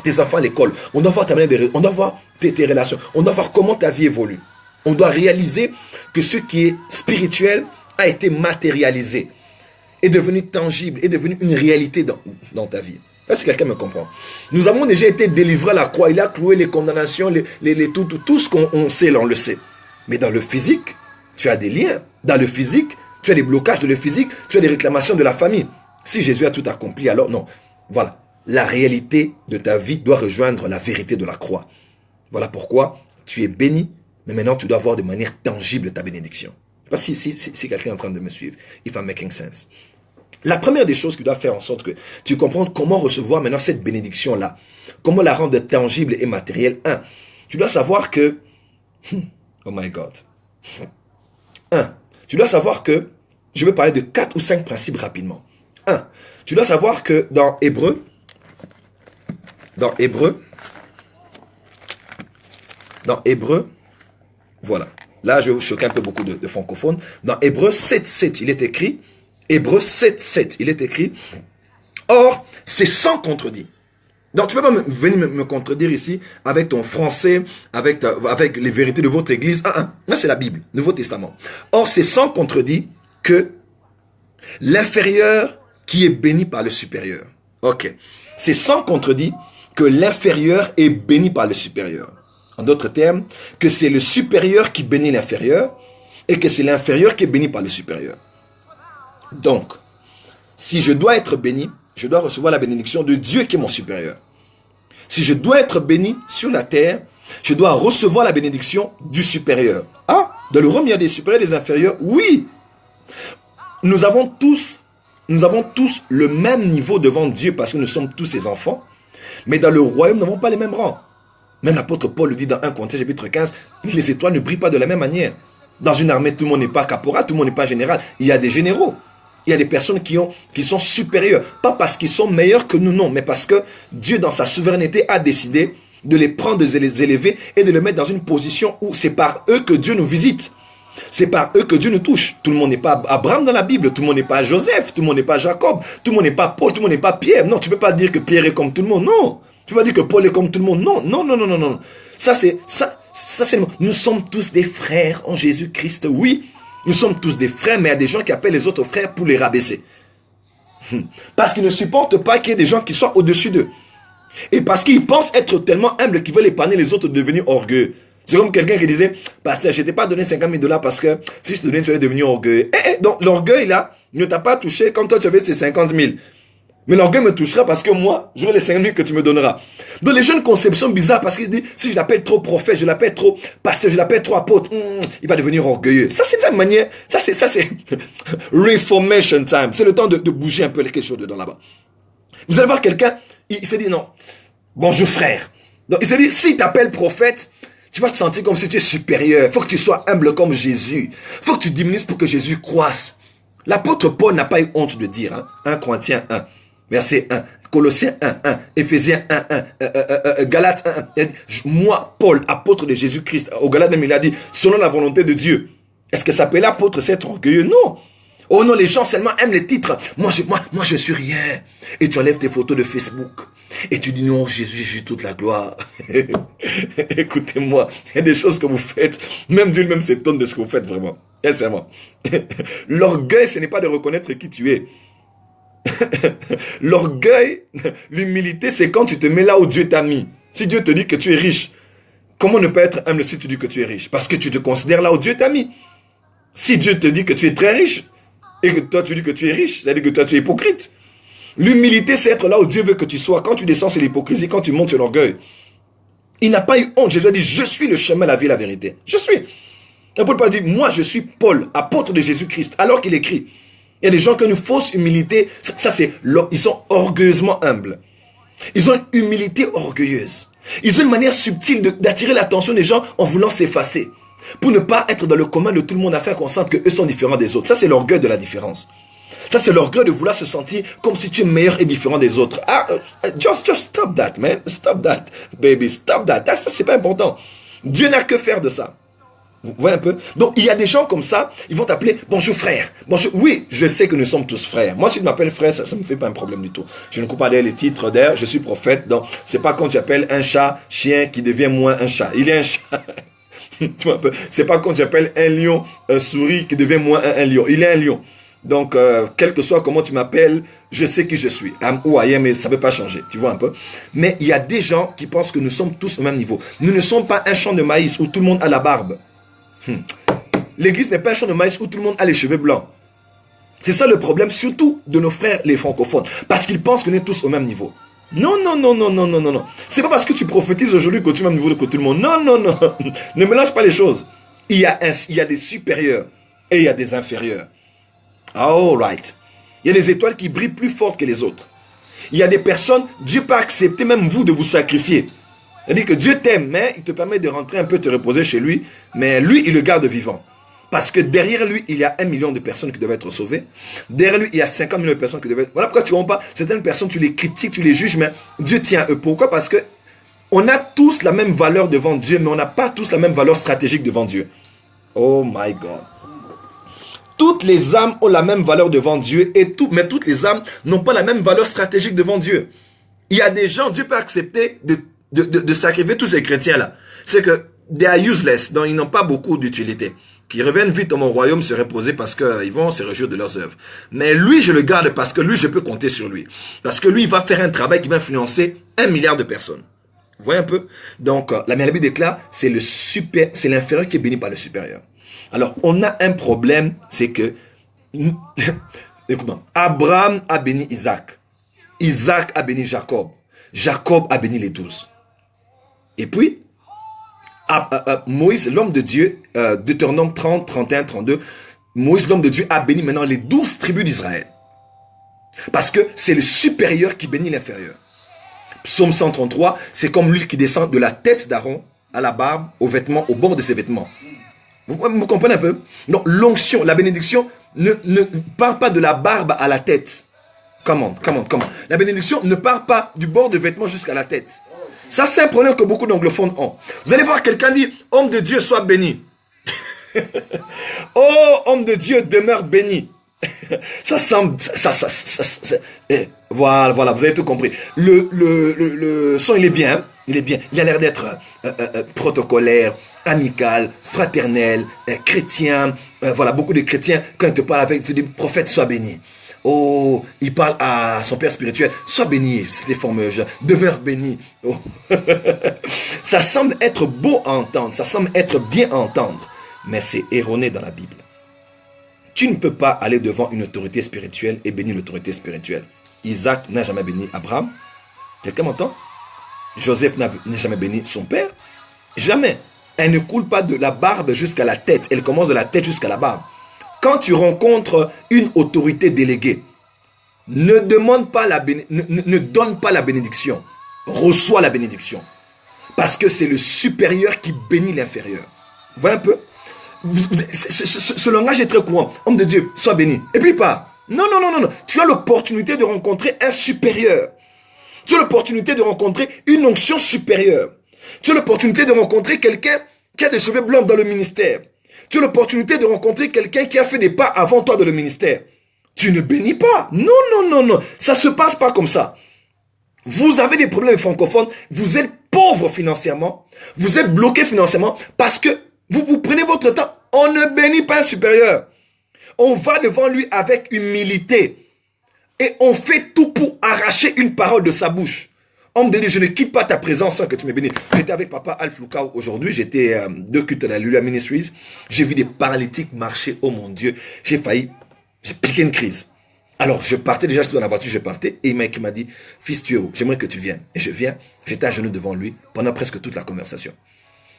tes enfants à l'école. On doit voir ta manière on doit voir tes relations. On doit voir comment ta vie évolue. On doit réaliser que ce qui est spirituel a été matérialisé, est devenu tangible, est devenu une réalité dans ta vie. Est-ce que quelqu'un me comprend? Nous avons déjà été délivrés à la croix. Il a cloué les condamnations, tout ce qu'on sait, là, on le sait. Mais dans le physique, tu as des liens. Dans le physique, tu as des blocages de le physique, tu as des réclamations de la famille. Si Jésus a tout accompli, alors non. Voilà. La réalité de ta vie doit rejoindre la vérité de la croix. Voilà pourquoi tu es béni, mais maintenant tu dois voir de manière tangible ta bénédiction. Je ne sais pas si quelqu'un est en train de me suivre. If I'm making sense. La première des choses qui doit faire en sorte que tu comprennes comment recevoir maintenant cette bénédiction-là, comment la rendre tangible et matérielle. Tu dois savoir que... Oh my God. Tu dois savoir que... Je vais parler de 4 ou 5 principes rapidement. Tu dois savoir que dans Hébreu, voilà. Là, je vais vous choquer un peu beaucoup de francophones. Dans Hébreu 7.7, il est écrit... Hébreu 7.7, il est écrit, or, c'est sans contredit. Donc, tu ne peux pas venir me contredire ici avec ton français, avec les vérités de votre église. Là, c'est la Bible, Nouveau Testament. Or, c'est sans contredit que l'inférieur qui est béni par le supérieur. Ok. C'est sans contredit que l'inférieur est béni par le supérieur. En d'autres termes, que c'est le supérieur qui bénit l'inférieur et que c'est l'inférieur qui est béni par le supérieur. Donc, si je dois être béni, je dois recevoir la bénédiction de Dieu qui est mon supérieur. Si je dois être béni sur la terre, Je dois recevoir la bénédiction du supérieur. Ah, dans le royaume, il y a des supérieurs et des inférieurs. Oui. Nous avons tous le même niveau devant Dieu parce que nous sommes tous ses enfants. Mais dans le royaume, nous n'avons pas les mêmes rangs. Même l'apôtre Paul le dit dans 1 Corinthiens chapitre 15, les étoiles ne brillent pas de la même manière. Dans une armée, tout le monde n'est pas caporal, tout le monde n'est pas général. Il y a des généraux. Il y a des personnes qui sont supérieures. Pas parce qu'ils sont meilleurs que nous, non, mais parce que Dieu, dans sa souveraineté, a décidé de les prendre, de les élever et de les mettre dans une position où c'est par eux que Dieu nous visite. C'est par eux que Dieu nous touche. Tout le monde n'est pas Abraham dans la Bible, tout le monde n'est pas Joseph, tout le monde n'est pas Jacob, tout le monde n'est pas Paul, tout le monde n'est pas Pierre. Non, tu ne peux pas dire que Pierre est comme tout le monde, non. Tu ne peux pas dire que Paul est comme tout le monde, non, non, non, non, non, non. Ça c'est, nous sommes tous des frères en Jésus-Christ, oui. Nous sommes tous des frères, mais il y a des gens qui appellent les autres frères pour les rabaisser. Parce qu'ils ne supportent pas qu'il y ait des gens qui soient au-dessus d'eux. Et parce qu'ils pensent être tellement humbles qu'ils veulent épargner les autres de devenir orgueilleux. C'est comme quelqu'un qui disait, pasteur, je ne t'ai pas donné 50 000 $ parce que si je te donnais, tu allais devenir orgueilleux. Donc l'orgueil là ne t'a pas touché quand toi tu avais ces 50 000. Mais l'orgueil me touchera parce que moi, j'aurai les 5 000 que tu me donneras. Donc les jeunes conceptions bizarres parce qu'ils disent, si je l'appelle trop prophète, je l'appelle trop pasteur, je l'appelle trop apôtre, il va devenir orgueilleux. Ça c'est une manière, ça c'est reformation time. C'est le temps de bouger un peu quelque chose dedans là-bas. Vous allez voir quelqu'un, il s'est dit non, bonjour frère. Donc il s'est dit, si t'appelles prophète, tu vas te sentir comme si tu es supérieur. Il faut que tu sois humble comme Jésus. Il faut que tu diminues pour que Jésus croisse. L'apôtre Paul n'a pas eu honte de dire, 1 Corinthiens 1, verset 1, Colossiens 1, 1, Éphésiens 1, 1, Galates 1, 1. Moi, Paul, apôtre de Jésus-Christ, au Galates même, il a dit, selon la volonté de Dieu. Est-ce que s'appeler apôtre, c'est être orgueilleux? Non. Oh non, les gens seulement aiment les titres. Moi, je suis rien. Et tu enlèves tes photos de Facebook. Et tu dis non, Jésus, j'ai toute la gloire. Écoutez-moi, il y a des choses que vous faites. Même Dieu lui-même s'étonne de ce que vous faites vraiment. Sincèrement. L'orgueil, ce n'est pas de reconnaître qui tu es. L'orgueil, l'humilité, c'est quand tu te mets là où Dieu t'a mis. Si Dieu te dit que tu es riche, comment ne pas être humble si tu dis que tu es riche? Parce que tu te considères là où Dieu t'a mis. Si Dieu te dit que tu es très riche, et que toi tu dis que tu es riche, c'est-à-dire que toi tu es hypocrite. L'humilité, c'est être là où Dieu veut que tu sois. Quand tu descends, c'est l'hypocrisie. Quand tu montes, c'est l'orgueil. Il n'a pas eu honte. Jésus a dit, je suis le chemin, la vie et la vérité. Je suis. L'apôtre Paul dit, moi je suis Paul, apôtre de Jésus-Christ, alors qu'il écrit. Il y a des gens qui ont une fausse humilité. Ça c'est, ils sont orgueilleusement humbles. Ils ont une humilité orgueilleuse. Ils ont une manière subtile d'attirer l'attention des gens en voulant s'effacer. Pour ne pas être dans le commun de tout le monde afin qu'on sente qu'eux sont différents des autres. Ça c'est l'orgueil de la différence. Ça, c'est l'orgueil de vouloir se sentir comme si tu es meilleur et différent des autres. Just stop that, man. Stop that, baby. Stop that. Ça, c'est pas important. Dieu n'a que faire de ça. Vous voyez un peu? Donc, il y a des gens comme ça, ils vont t'appeler, bonjour frère. Bonjour. Oui, je sais que nous sommes tous frères. Moi, si tu m'appelles frère, ça me fait pas un problème du tout. Je ne coupe pas les titres d'air, je suis prophète. Donc, c'est pas quand tu appelles un chat, chien, qui devient moins un chat. Il est un chat. C'est pas quand tu appelles un lion, souris, qui devient moins un lion. Il est un lion. Donc, quel que soit comment tu m'appelles, je sais qui je suis. I'm who I am, mais ça ne peut pas changer. Tu vois un peu? Mais il y a des gens qui pensent que nous sommes tous au même niveau. Nous ne sommes pas un champ de maïs où tout le monde a la barbe. L'église n'est pas un champ de maïs où tout le monde a les cheveux blancs. C'est ça le problème, surtout de nos frères les francophones. Parce qu'ils pensent qu'on est tous au même niveau. Non, non, non, non, non, non, non, non. C'est pas parce que tu prophétises aujourd'hui que tu es au même niveau que tout le monde. Non, non, non. Ne mélange pas les choses. Il y a des supérieurs et il y a des inférieurs. All right. Il y a des étoiles qui brillent plus fortes que les autres. Il y a des personnes, Dieu peut accepter même vous de vous sacrifier. C'est-à-dire que Dieu t'aime, mais il te permet de rentrer un peu, te reposer chez lui, mais lui, il le garde vivant. Parce que derrière lui, il y a 1 million de personnes qui doivent être sauvées. Derrière lui, il y a 50 millions de personnes qui doivent être... Voilà pourquoi tu ne comprends pas. Certaines personnes, tu les critiques, tu les juges, mais Dieu tient à eux. Pourquoi? Parce que on a tous la même valeur devant Dieu, mais on n'a pas tous la même valeur stratégique devant Dieu. Oh my God. Toutes les âmes ont la même valeur devant Dieu, mais toutes les âmes n'ont pas la même valeur stratégique devant Dieu. Il y a des gens, Dieu peut accepter de sacrifier tous ces chrétiens-là. C'est que they are useless, donc ils n'ont pas beaucoup d'utilité. Qu'ils reviennent vite dans mon royaume se reposer parce qu'ils vont se réjouir de leurs œuvres. Mais lui, je le garde parce que lui, je peux compter sur lui. Parce que lui, il va faire un travail qui va influencer 1 milliard de personnes. Vous voyez un peu? Donc, la Bible déclare, c'est l'inférieur qui est béni par le supérieur. Alors, on a un problème, c'est que écoute-moi, Abraham a béni Isaac. Isaac a béni Jacob. Jacob a béni les 12. Et puis, Moïse, l'homme de Dieu, Deutéronome 30, 31, 32, Moïse, l'homme de Dieu, a béni maintenant les 12 tribus d'Israël. Parce que c'est le supérieur qui bénit l'inférieur. Psaume 133, c'est comme l'huile qui descend de la tête d'Aaron à la barbe, aux vêtements, au bord de ses vêtements. Vous comprenez un peu? Donc l'onction, la bénédiction ne part pas de la barbe à la tête. Comment? La bénédiction ne part pas du bord de vêtements jusqu'à la tête. Ça, c'est un problème que beaucoup d'anglophones ont. Vous allez voir quelqu'un dire, homme de Dieu, sois béni. Oh, homme de Dieu, demeure béni. Ça semble... Voilà, vous avez tout compris. Le son, il est bien. Hein? Il est bien. Il a l'air d'être protocolaire, amical, fraternel, chrétien. Voilà, beaucoup de chrétiens, quand ils te parlent avec, ils te disent, prophète, sois béni. Oh, il parle à son père spirituel, sois béni, c'est des formes, demeure béni. Oh. Ça semble être beau à entendre, ça semble être bien à entendre, mais c'est erroné dans la Bible. Tu ne peux pas aller devant une autorité spirituelle et bénir l'autorité spirituelle. Isaac n'a jamais béni Abraham. Quelqu'un m'entend? Joseph n'a jamais béni son père. Jamais. Elle ne coule pas de la barbe jusqu'à la tête, elle commence de la tête jusqu'à la barbe. Quand tu rencontres une autorité déléguée, ne donne pas la bénédiction. Reçois la bénédiction. Parce que c'est le supérieur qui bénit l'inférieur. Vous voyez un peu? Ce langage est très courant. Homme de Dieu, sois béni. Et puis pas. Non. Tu as l'opportunité de rencontrer un supérieur. Tu as l'opportunité de rencontrer une onction supérieure. Tu as l'opportunité de rencontrer quelqu'un qui a des cheveux blancs dans le ministère. Tu as l'opportunité de rencontrer quelqu'un qui a fait des pas avant toi dans le ministère. Tu ne bénis pas. Non. Ça ne se passe pas comme ça. Vous avez des problèmes francophones. Vous êtes pauvre financièrement. Vous êtes bloqué financièrement parce que vous prenez votre temps. On ne bénit pas un supérieur. On va devant lui avec humilité. Et on fait tout pour arracher une parole de sa bouche. Homme de Dieu, je ne quitte pas ta présence sans que tu me bénisses. J'étais avec papa Alf Lukao aujourd'hui. J'étais deux cultes à la Lula Ministries. J'ai vu des paralytiques marcher. Oh mon Dieu. J'ai piqué une crise. Alors, je partais déjà, j'étais dans la voiture, je partais. Et il m'a dit, fils, tu es où? J'aimerais que tu viennes. Et je viens. J'étais à genoux devant lui pendant presque toute la conversation.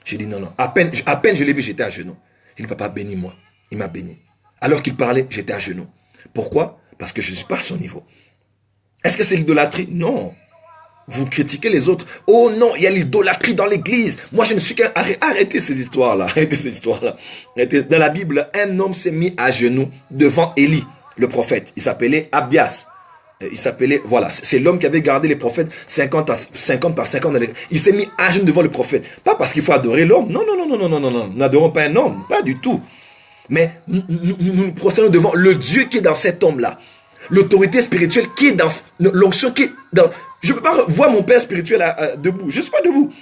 J'ai dit non. À peine je l'ai vu, j'étais à genoux. Il dit, papa, bénis-moi. Il m'a béni. Alors qu'il parlait, j'étais à genoux. Pourquoi? Parce que je ne suis pas à son niveau. Est-ce que c'est l'idolâtrie? Non. Vous critiquez les autres. Oh non, il y a l'idolâtrie dans l'église. Moi, je ne suis qu'un... Arrêtez ces histoires-là. Dans la Bible, un homme s'est mis à genoux devant Élie, le prophète. Il s'appelait Abdias. Voilà, c'est l'homme qui avait gardé les prophètes 50 par 50. Il s'est mis à genoux devant le prophète. Pas parce qu'il faut adorer l'homme. Non. Nous n'adorons pas un homme. Pas du tout. Mais nous procédons devant le Dieu qui est dans cet homme-là. L'autorité spirituelle qui est dans l'onction qui est dans... Je ne peux pas voir mon père spirituel debout. Je ne suis pas debout.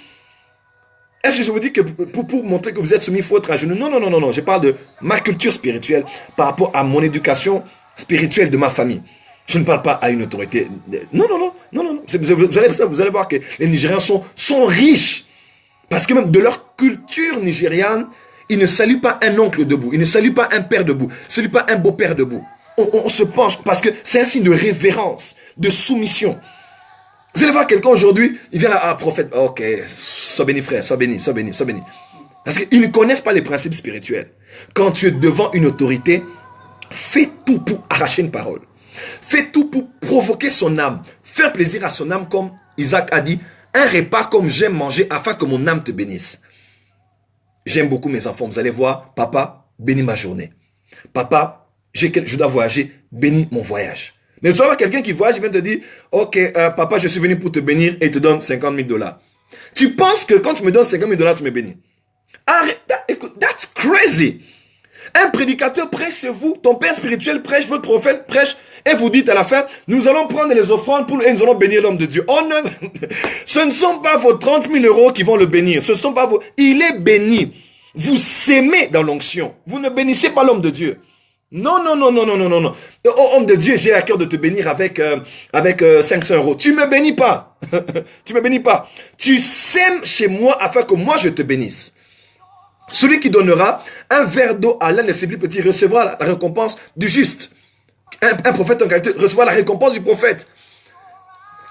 Est-ce que je vous dis que pour montrer que vous êtes soumis, il faut être à genoux? Non. Je parle de ma culture spirituelle par rapport à mon éducation spirituelle de ma famille. Je ne parle pas à une autorité. Non. Vous allez voir que les Nigérians sont riches. Parce que même de leur culture nigériane, ils ne saluent pas un oncle debout. Ils ne saluent pas un père debout. Ils ne saluent pas un beau-père debout. On se penche parce que c'est un signe de révérence, de soumission. Vous allez voir quelqu'un aujourd'hui, il vient là, prophète, ok, sois béni frère, sois béni. Parce qu'ils ne connaissent pas les principes spirituels. Quand tu es devant une autorité, fais tout pour arracher une parole. Fais tout pour provoquer son âme, faire plaisir à son âme comme Isaac a dit, un repas comme j'aime manger afin que mon âme te bénisse. J'aime beaucoup mes enfants, vous allez voir, papa, bénis ma journée. Papa, je dois voyager, bénis mon voyage. Mais tu vas voir quelqu'un qui voyage, il vient te dire, ok, papa, je suis venu pour te bénir et il te donne 50 000 $. Tu penses que quand tu me donnes 50 000 $, tu me bénis? Arrête, écoute, that's crazy. Un prédicateur prêche chez vous, ton père spirituel prêche, votre prophète prêche, et vous dites à la fin, nous allons prendre les offrandes et nous allons bénir l'homme de Dieu. Oh non, ce ne sont pas vos 30 000 € qui vont le bénir. Ce ne sont pas vos... Il est béni. Vous s'aimez dans l'onction. Vous ne bénissez pas l'homme de Dieu. Non. Oh, homme de Dieu, j'ai à cœur de te bénir avec 500 €. Tu me bénis pas. Tu me bénis pas. Tu sèmes chez moi afin que moi je te bénisse. Celui qui donnera un verre d'eau à l'un de ses plus petits recevra la récompense du juste. Un prophète en qualité recevra la récompense du prophète.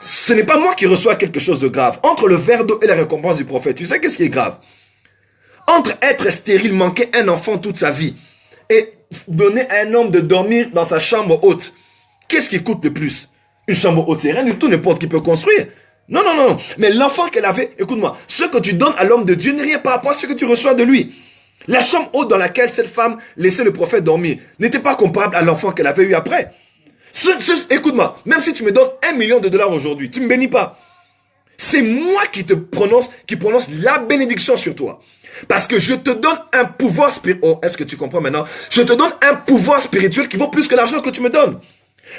Ce n'est pas moi qui reçois quelque chose de grave. Entre le verre d'eau et la récompense du prophète, tu sais qu'est-ce qui est grave? Entre être stérile, manquer un enfant toute sa vie, et donner à un homme de dormir dans sa chambre haute, qu'est-ce qui coûte le plus? Une chambre haute, c'est rien du tout, n'importe qui peut construire. Non, non, non. Mais l'enfant qu'elle avait, écoute-moi, ce que tu donnes à l'homme de Dieu n'est rien par rapport à ce que tu reçois de lui. La chambre haute dans laquelle cette femme laissait le prophète dormir n'était pas comparable à l'enfant qu'elle avait eu après. Écoute-moi, même si tu me donnes $1 million aujourd'hui, tu ne me bénis pas. C'est moi qui prononce la bénédiction sur toi. Parce que je te donne un pouvoir spirituel. Oh, est-ce que tu comprends maintenant? Je te donne un pouvoir spirituel qui vaut plus que l'argent que tu me donnes.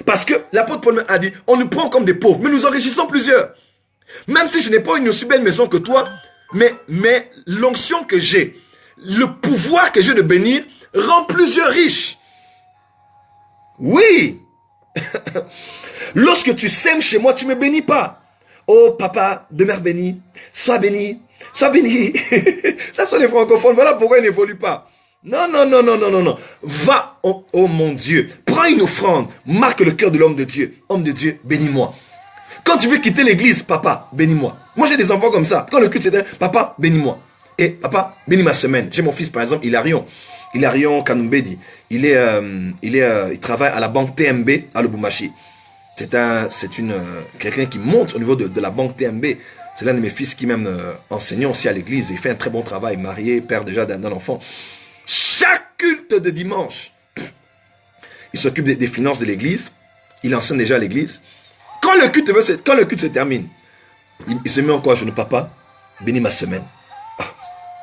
Parce que l'apôtre Paul a dit, on nous prend comme des pauvres, mais nous enrichissons plusieurs. Même si je n'ai pas une aussi belle maison que toi, mais l'onction que j'ai, le pouvoir que j'ai de bénir, rend plusieurs riches. Oui. Lorsque tu sèmes chez moi, tu ne me bénis pas. Oh papa, demeure béni, sois béni, sois béni. Ça sont les francophones, voilà pourquoi ils n'évoluent pas. Non, non, non, non, non, non, non. Va, oh mon Dieu, prends une offrande, marque le cœur de l'homme de Dieu. Homme de Dieu, bénis-moi. Quand tu veux quitter l'église, papa, bénis-moi. Moi j'ai des enfants comme ça. Quand le culte c'était, papa, bénis-moi. Et papa, bénis ma semaine. J'ai mon fils par exemple, Hilarion Kanumbedi. Il travaille à la banque TMB à Lubumbashi. C'est quelqu'un qui monte au niveau de la banque TMB. C'est l'un de mes fils qui même enseignant aussi à l'église. Il fait un très bon travail, marié, père déjà d'un enfant. Chaque culte de dimanche, il s'occupe des finances de l'église. Il enseigne déjà à l'église. Quand le culte se termine, il se met encore à genoux, papa, bénis ma semaine.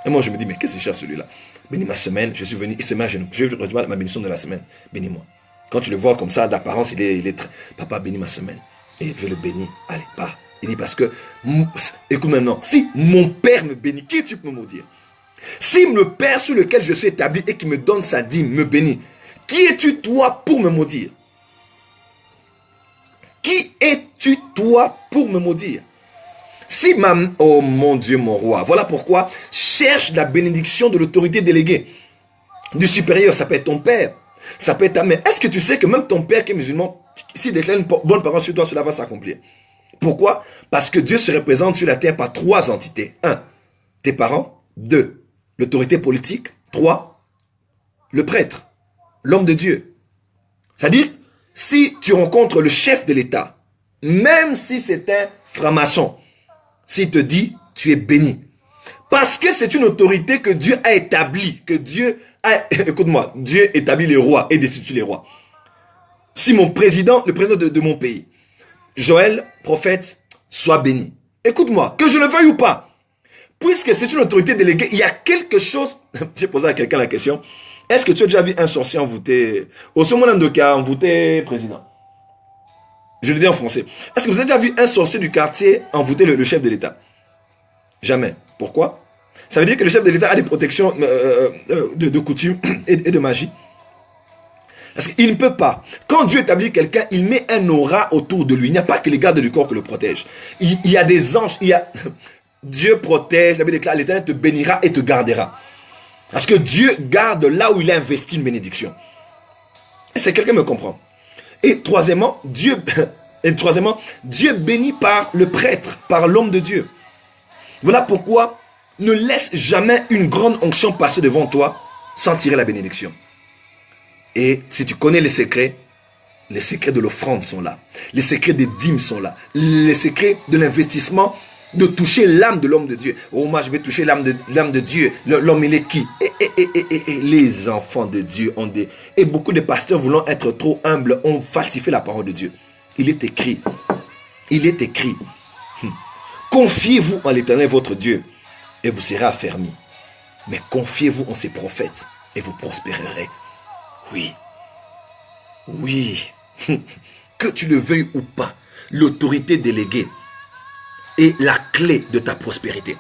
Et moi je me dis, mais qu'est-ce que c'est cher celui-là? Bénis ma semaine, je suis venu, il se met à genoux. Je vais recevoir ma bénédiction de la semaine. Bénis-moi. Quand tu le vois comme ça, d'apparence, il est très... Papa, bénis ma semaine. Et je le bénis. Allez, pas. Il dit parce que, écoute maintenant, si mon père me bénit, qui es-tu pour me maudire? Si le père sur lequel je suis établi et qui me donne sa dîme me bénit, qui es-tu toi pour me maudire? Qui es-tu toi pour me maudire? Si oh mon Dieu, mon roi, voilà pourquoi cherche la bénédiction de l'autorité déléguée. Du supérieur, ça peut être ton père. Ça peut être ta mère. Est-ce que tu sais que même ton père qui est musulman, s'il déclare une bonne parole sur toi, cela va s'accomplir? Pourquoi? Parce que Dieu se représente sur la terre par 3 entités. 1, tes parents. 2, l'autorité politique. 3, le prêtre, l'homme de Dieu. C'est-à-dire, si tu rencontres le chef de l'État, même si c'est un franc-maçon, s'il te dit, tu es béni. Parce que c'est une autorité que Dieu a établie, que Dieu a... Écoute-moi, Dieu établit les rois et destitue les rois. Si le président de mon pays, Joël, prophète, soit béni. Écoute-moi, que je le veuille ou pas, puisque c'est une autorité déléguée, il y a quelque chose... J'ai posé à quelqu'un la question, est-ce que tu as déjà vu un sorcier envoûté, au second de cas, envoûté président? Je le dis en français. Est-ce que vous avez déjà vu un sorcier du quartier envoûter le chef de l'État? Jamais. Pourquoi? Ça veut dire que le chef de l'État a des protections de coutume et de magie. Parce qu'il ne peut pas. Quand Dieu établit quelqu'un, il met un aura autour de lui. Il n'y a pas que les gardes du corps qui le protègent. Il y a des anges. Dieu protège. La Bible déclare, l'Éternel te bénira et te gardera. Parce que Dieu garde là où il a investi une bénédiction. Est-ce que quelqu'un me comprend? Et troisièmement, Dieu bénit par le prêtre, par l'homme de Dieu. Voilà pourquoi ne laisse jamais une grande onction passer devant toi sans tirer la bénédiction. Et si tu connais les secrets de l'offrande sont là. Les secrets des dîmes sont là. Les secrets de l'investissement, de toucher l'âme de l'homme de Dieu. Oh, moi, je vais toucher l'âme de Dieu. L'homme, il est qui? Et les enfants de Dieu ont des... Et beaucoup de pasteurs voulant être trop humbles ont falsifié la parole de Dieu. Il est écrit. Confiez-vous en l'Éternel votre Dieu et vous serez affermis. Mais confiez-vous en ses prophètes et vous prospérerez. Oui. Que tu le veuilles ou pas, l'autorité déléguée est la clé de ta prospérité.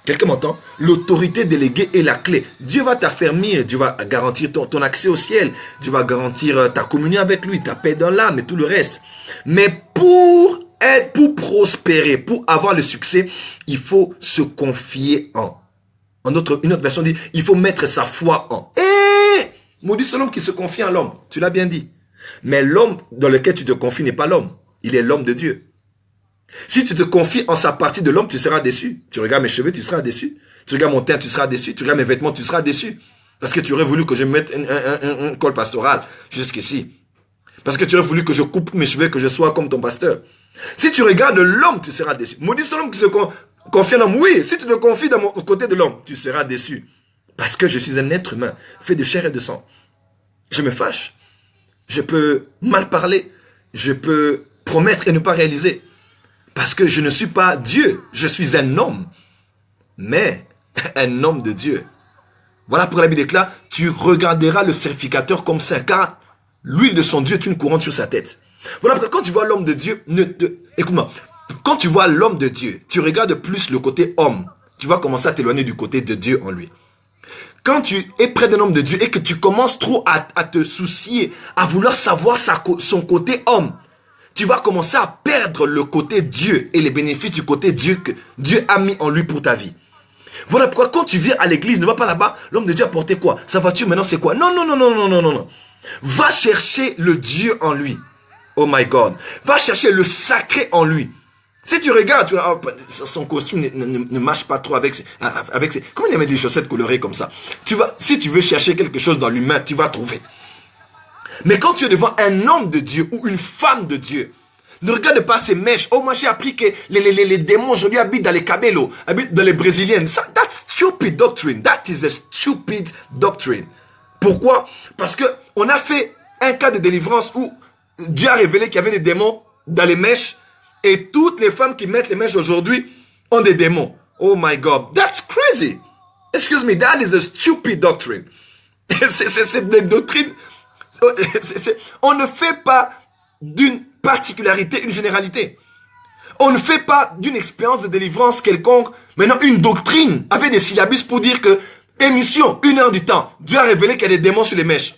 Quelqu'un m'entend? L'autorité déléguée est la clé. Dieu va t'affermir, Dieu va garantir ton accès au ciel, Dieu va garantir ta communion avec lui, ta paix dans l'âme et tout le reste. Mais pour prospérer, pour avoir le succès, il faut se confier en. Une autre version dit, il faut mettre sa foi en. Maudit c'est l'homme qui se confie en l'homme. Tu l'as bien dit. Mais l'homme dans lequel tu te confies n'est pas l'homme. Il est l'homme de Dieu. Si tu te confies en sa partie de l'homme, tu seras déçu. Tu regardes mes cheveux, tu seras déçu. Tu regardes mon teint, tu seras déçu. Tu regardes mes vêtements, tu seras déçu. Parce que tu aurais voulu que je mette un col pastoral jusqu'ici. Parce que tu aurais voulu que je coupe mes cheveux, que je sois comme ton pasteur. Si tu regardes l'homme, tu seras déçu. Maudit soit l'homme qui se confie en l'homme. Oui, si tu te confies dans mon côté de l'homme, tu seras déçu. Parce que je suis un être humain, fait de chair et de sang. Je me fâche. Je peux mal parler. Je peux promettre et ne pas réaliser. Parce que je ne suis pas Dieu. Je suis un homme. Mais un homme de Dieu. Voilà pour la Bible déclare, tu regarderas le sacrificateur comme saint, car l'huile de son Dieu est une couronne sur sa tête. Voilà pourquoi quand tu vois l'homme de Dieu, écoute-moi, quand tu vois l'homme de Dieu, tu regardes plus le côté homme. Tu vas commencer à t'éloigner du côté de Dieu en lui. Quand tu es près d'un homme de Dieu et que tu commences trop à te soucier, à vouloir savoir son côté homme, tu vas commencer à perdre le côté Dieu et les bénéfices du côté Dieu que Dieu a mis en lui pour ta vie. Voilà pourquoi quand tu viens à l'église, ne va pas là-bas, l'homme de Dieu a porté quoi? Sa voiture maintenant c'est quoi? Non, non, non, non, non, non, non, non. Va chercher le Dieu en lui. Oh my God. Va chercher le sacré en lui. Si tu regardes, son costume ne marche pas trop avec ses... Comment il met des chaussettes colorées comme ça? Si tu veux chercher quelque chose dans l'humain, tu vas trouver. Mais quand tu es devant un homme de Dieu ou une femme de Dieu, ne regarde pas ces mèches. Oh, moi j'ai appris que les démons aujourd'hui habitent dans les cabelos, habitent dans les brésiliennes. That's stupid doctrine. That is a stupid doctrine. Pourquoi? Parce que on a fait un cas de délivrance où Dieu a révélé qu'il y avait des démons dans les mèches et toutes les femmes qui mettent les mèches aujourd'hui ont des démons. Oh my God, that's crazy. Excuse me, that is a stupid doctrine. C'est des doctrines. On ne fait pas d'une particularité une généralité. On ne fait pas d'une expérience de délivrance quelconque, maintenant une doctrine avec des syllabus pour dire que émission, 1 heure du temps, Dieu a révélé qu'il y a des démons sur les mèches.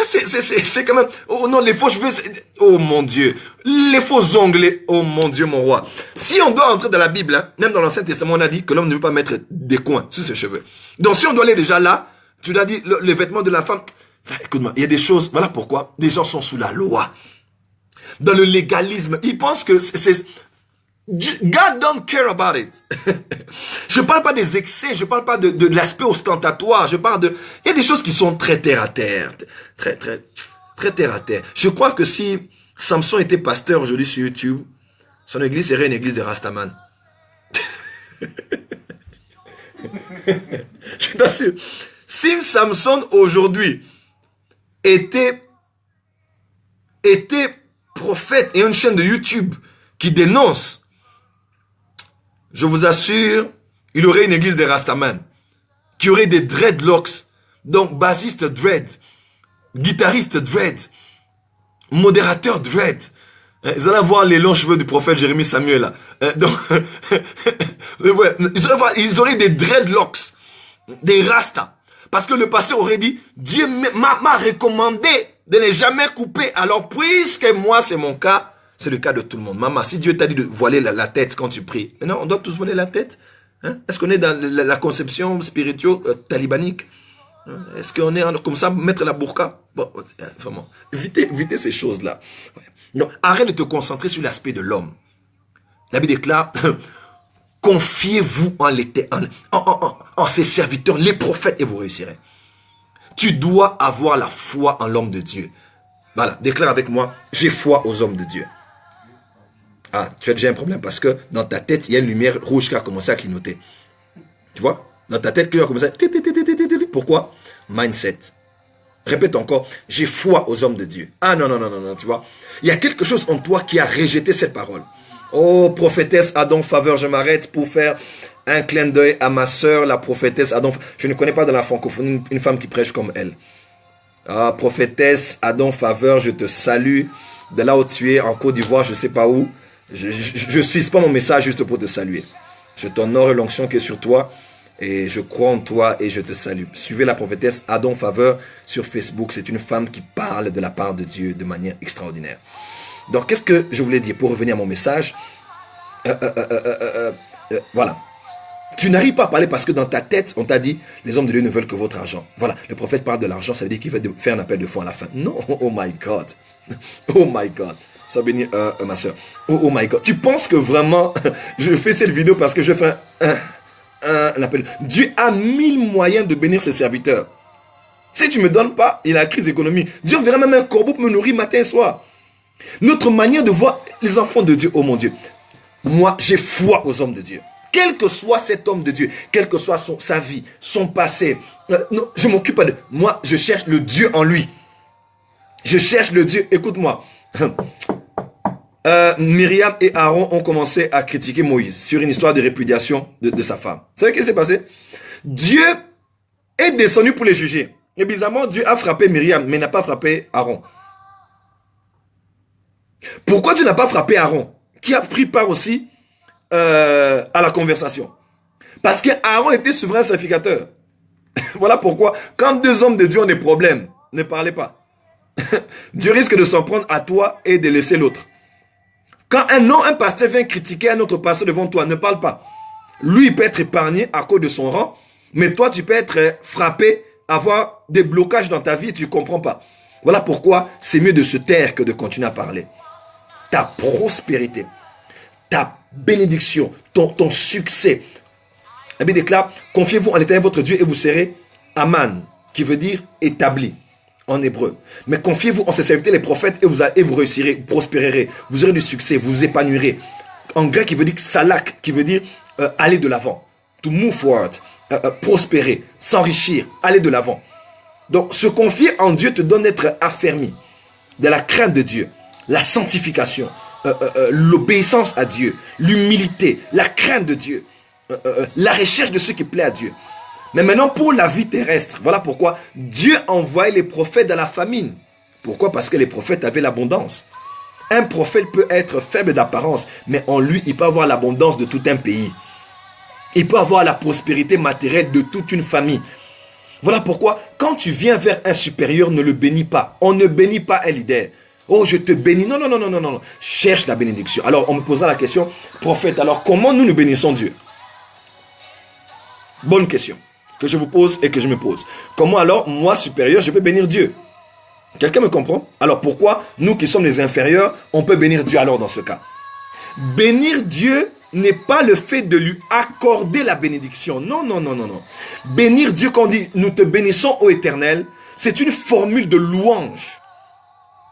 C'est quand même... Oh non, les faux cheveux... Oh mon Dieu. Les faux ongles... Oh mon Dieu, mon roi. Si on doit entrer dans la Bible, hein, même dans l'Ancien Testament, on a dit que l'homme ne veut pas mettre des coins sur ses cheveux. Donc si on doit aller déjà là, tu l'as dit, les vêtements de la femme... Écoute-moi, il y a des choses... Voilà pourquoi des gens sont sous la loi. Dans le légalisme, ils pensent que c'est... God don't care about it. Je parle pas des excès, je parle pas de l'aspect ostentatoire, je parle de... Il y a des choses qui sont très terre à terre. Très terre à terre. Je crois que si Samson était pasteur aujourd'hui sur YouTube, son église serait une église de Rastaman. Je t'assure. Si Samson aujourd'hui était prophète et une chaîne de YouTube qui dénonce, je vous assure, il aurait une église de Rastaman, qui aurait des dreadlocks, donc bassiste dread, guitariste dread, modérateur dread. Ils allaient voir les longs cheveux du prophète Jérémie Samuel là. Donc, ils auraient des dreadlocks, des rastas. Parce que le pasteur aurait dit, Dieu m'a recommandé de ne jamais couper. Alors, puisque moi c'est mon cas, c'est le cas de tout le monde. Maman, si Dieu t'a dit de voiler la tête quand tu pries, maintenant on doit tous voiler la tête. Hein? Est-ce qu'on est dans la conception spirituelle talibanique? Est-ce qu'on est comme ça, mettre la burqa? Bon, vraiment, évitez ces choses-là. Non, arrête de te concentrer sur l'aspect de l'homme. La Bible déclare, confiez-vous en ses serviteurs, les prophètes, et vous réussirez. Tu dois avoir la foi en l'homme de Dieu. Voilà, déclare avec moi, j'ai foi aux hommes de Dieu. Ah, tu as déjà un problème parce que dans ta tête, il y a une lumière rouge qui a commencé à clignoter. Tu vois? Dans ta tête, qui a commencé à... Pourquoi? Mindset. Répète encore, j'ai foi aux hommes de Dieu. Ah non, non, non, non, non, tu vois? Il y a quelque chose en toi qui a rejeté cette parole. Oh, prophétesse Adon Faveur, je m'arrête pour faire un clin d'œil à ma sœur, la prophétesse Adon. Je ne connais pas dans la francophonie une femme qui prêche comme elle. Ah, prophétesse Adon Faveur, je te salue. De là où tu es, en Côte d'Ivoire, je ne sais pas où. Je suis pas mon message juste pour te saluer. Je t'honore l'onction qui est sur toi. Et je crois en toi et je te salue. Suivez la prophétesse Adon Faveur sur Facebook. C'est une femme qui parle de la part de Dieu de manière extraordinaire. Donc, qu'est-ce que je voulais dire pour revenir à mon message? Voilà. Tu n'arrives pas à parler parce que dans ta tête, on t'a dit, les hommes de Dieu ne veulent que votre argent. Voilà, le prophète parle de l'argent, ça veut dire qu'il va faire un appel de foi à la fin. Non, oh my God. Oh my God. Sois béni, ma soeur. Oh my God. Tu penses que vraiment, je fais cette vidéo parce que je fais Dieu a mille moyens de bénir ses serviteurs. Si tu ne me donnes pas, il y a la crise économique. Dieu enverra même un corbeau pour me nourrir matin et soir. Notre manière de voir les enfants de Dieu, oh mon Dieu, moi j'ai foi aux hommes de Dieu. Quel que soit cet homme de Dieu, quelle que soit sa vie, son passé, non, je m'occupe pas de... Moi, je cherche le Dieu en lui. Je cherche le Dieu. Écoute-moi. Myriam et Aaron ont commencé à critiquer Moïse sur une histoire de répudiation de sa femme. Vous savez ce qui s'est passé? Dieu est descendu pour les juger. Et bizarrement, Dieu a frappé Myriam, mais n'a pas frappé Aaron. Pourquoi Dieu n'a pas frappé Aaron, qui a pris part aussi à la conversation? Parce que Aaron était souverain sacrificateur. Voilà pourquoi, quand deux hommes de Dieu ont des problèmes, ne parlez pas. Dieu risque de s'en prendre à toi et de laisser l'autre. Quand un pasteur vient critiquer un autre pasteur devant toi, ne parle pas. Lui, il peut être épargné à cause de son rang, mais toi, tu peux être frappé, avoir des blocages dans ta vie et tu ne comprends pas. Voilà pourquoi c'est mieux de se taire que de continuer à parler. Ta prospérité, ta bénédiction, ton succès. La Bible déclare, confiez-vous en l'Éternel votre Dieu et vous serez Aman, qui veut dire établi en hébreu. Mais confiez-vous en ses serviteurs les prophètes et vous réussirez, vous prospérerez, vous aurez du succès, vous vous épanouirez. En grec, il veut dire salak, qui veut dire aller de l'avant. To move forward, prospérer, s'enrichir, aller de l'avant. Donc, se confier en Dieu te donne d'être affermi, de la crainte de Dieu, la sanctification, l'obéissance à Dieu, l'humilité, la crainte de Dieu, la recherche de ce qui plaît à Dieu. Mais maintenant, pour la vie terrestre, voilà pourquoi Dieu envoie les prophètes dans la famine. Pourquoi? Parce que les prophètes avaient l'abondance. Un prophète peut être faible d'apparence, mais en lui, il peut avoir l'abondance de tout un pays. Il peut avoir la prospérité matérielle de toute une famille. Voilà pourquoi, quand tu viens vers un supérieur, ne le bénis pas. On ne bénit pas un leader. Oh, je te bénis. Non, non, non, non, non, non. Cherche la bénédiction. Alors, on me posera la question, prophète, alors comment nous bénissons Dieu? Bonne question que je vous pose et que je me pose. Comment alors, moi, supérieur, je peux bénir Dieu? Quelqu'un me comprend? Alors, pourquoi nous qui sommes les inférieurs, on peut bénir Dieu alors dans ce cas? Bénir Dieu n'est pas le fait de lui accorder la bénédiction. Non, non, non, non, non. Bénir Dieu, quand on dit « nous te bénissons ô Éternel », c'est une formule de louange.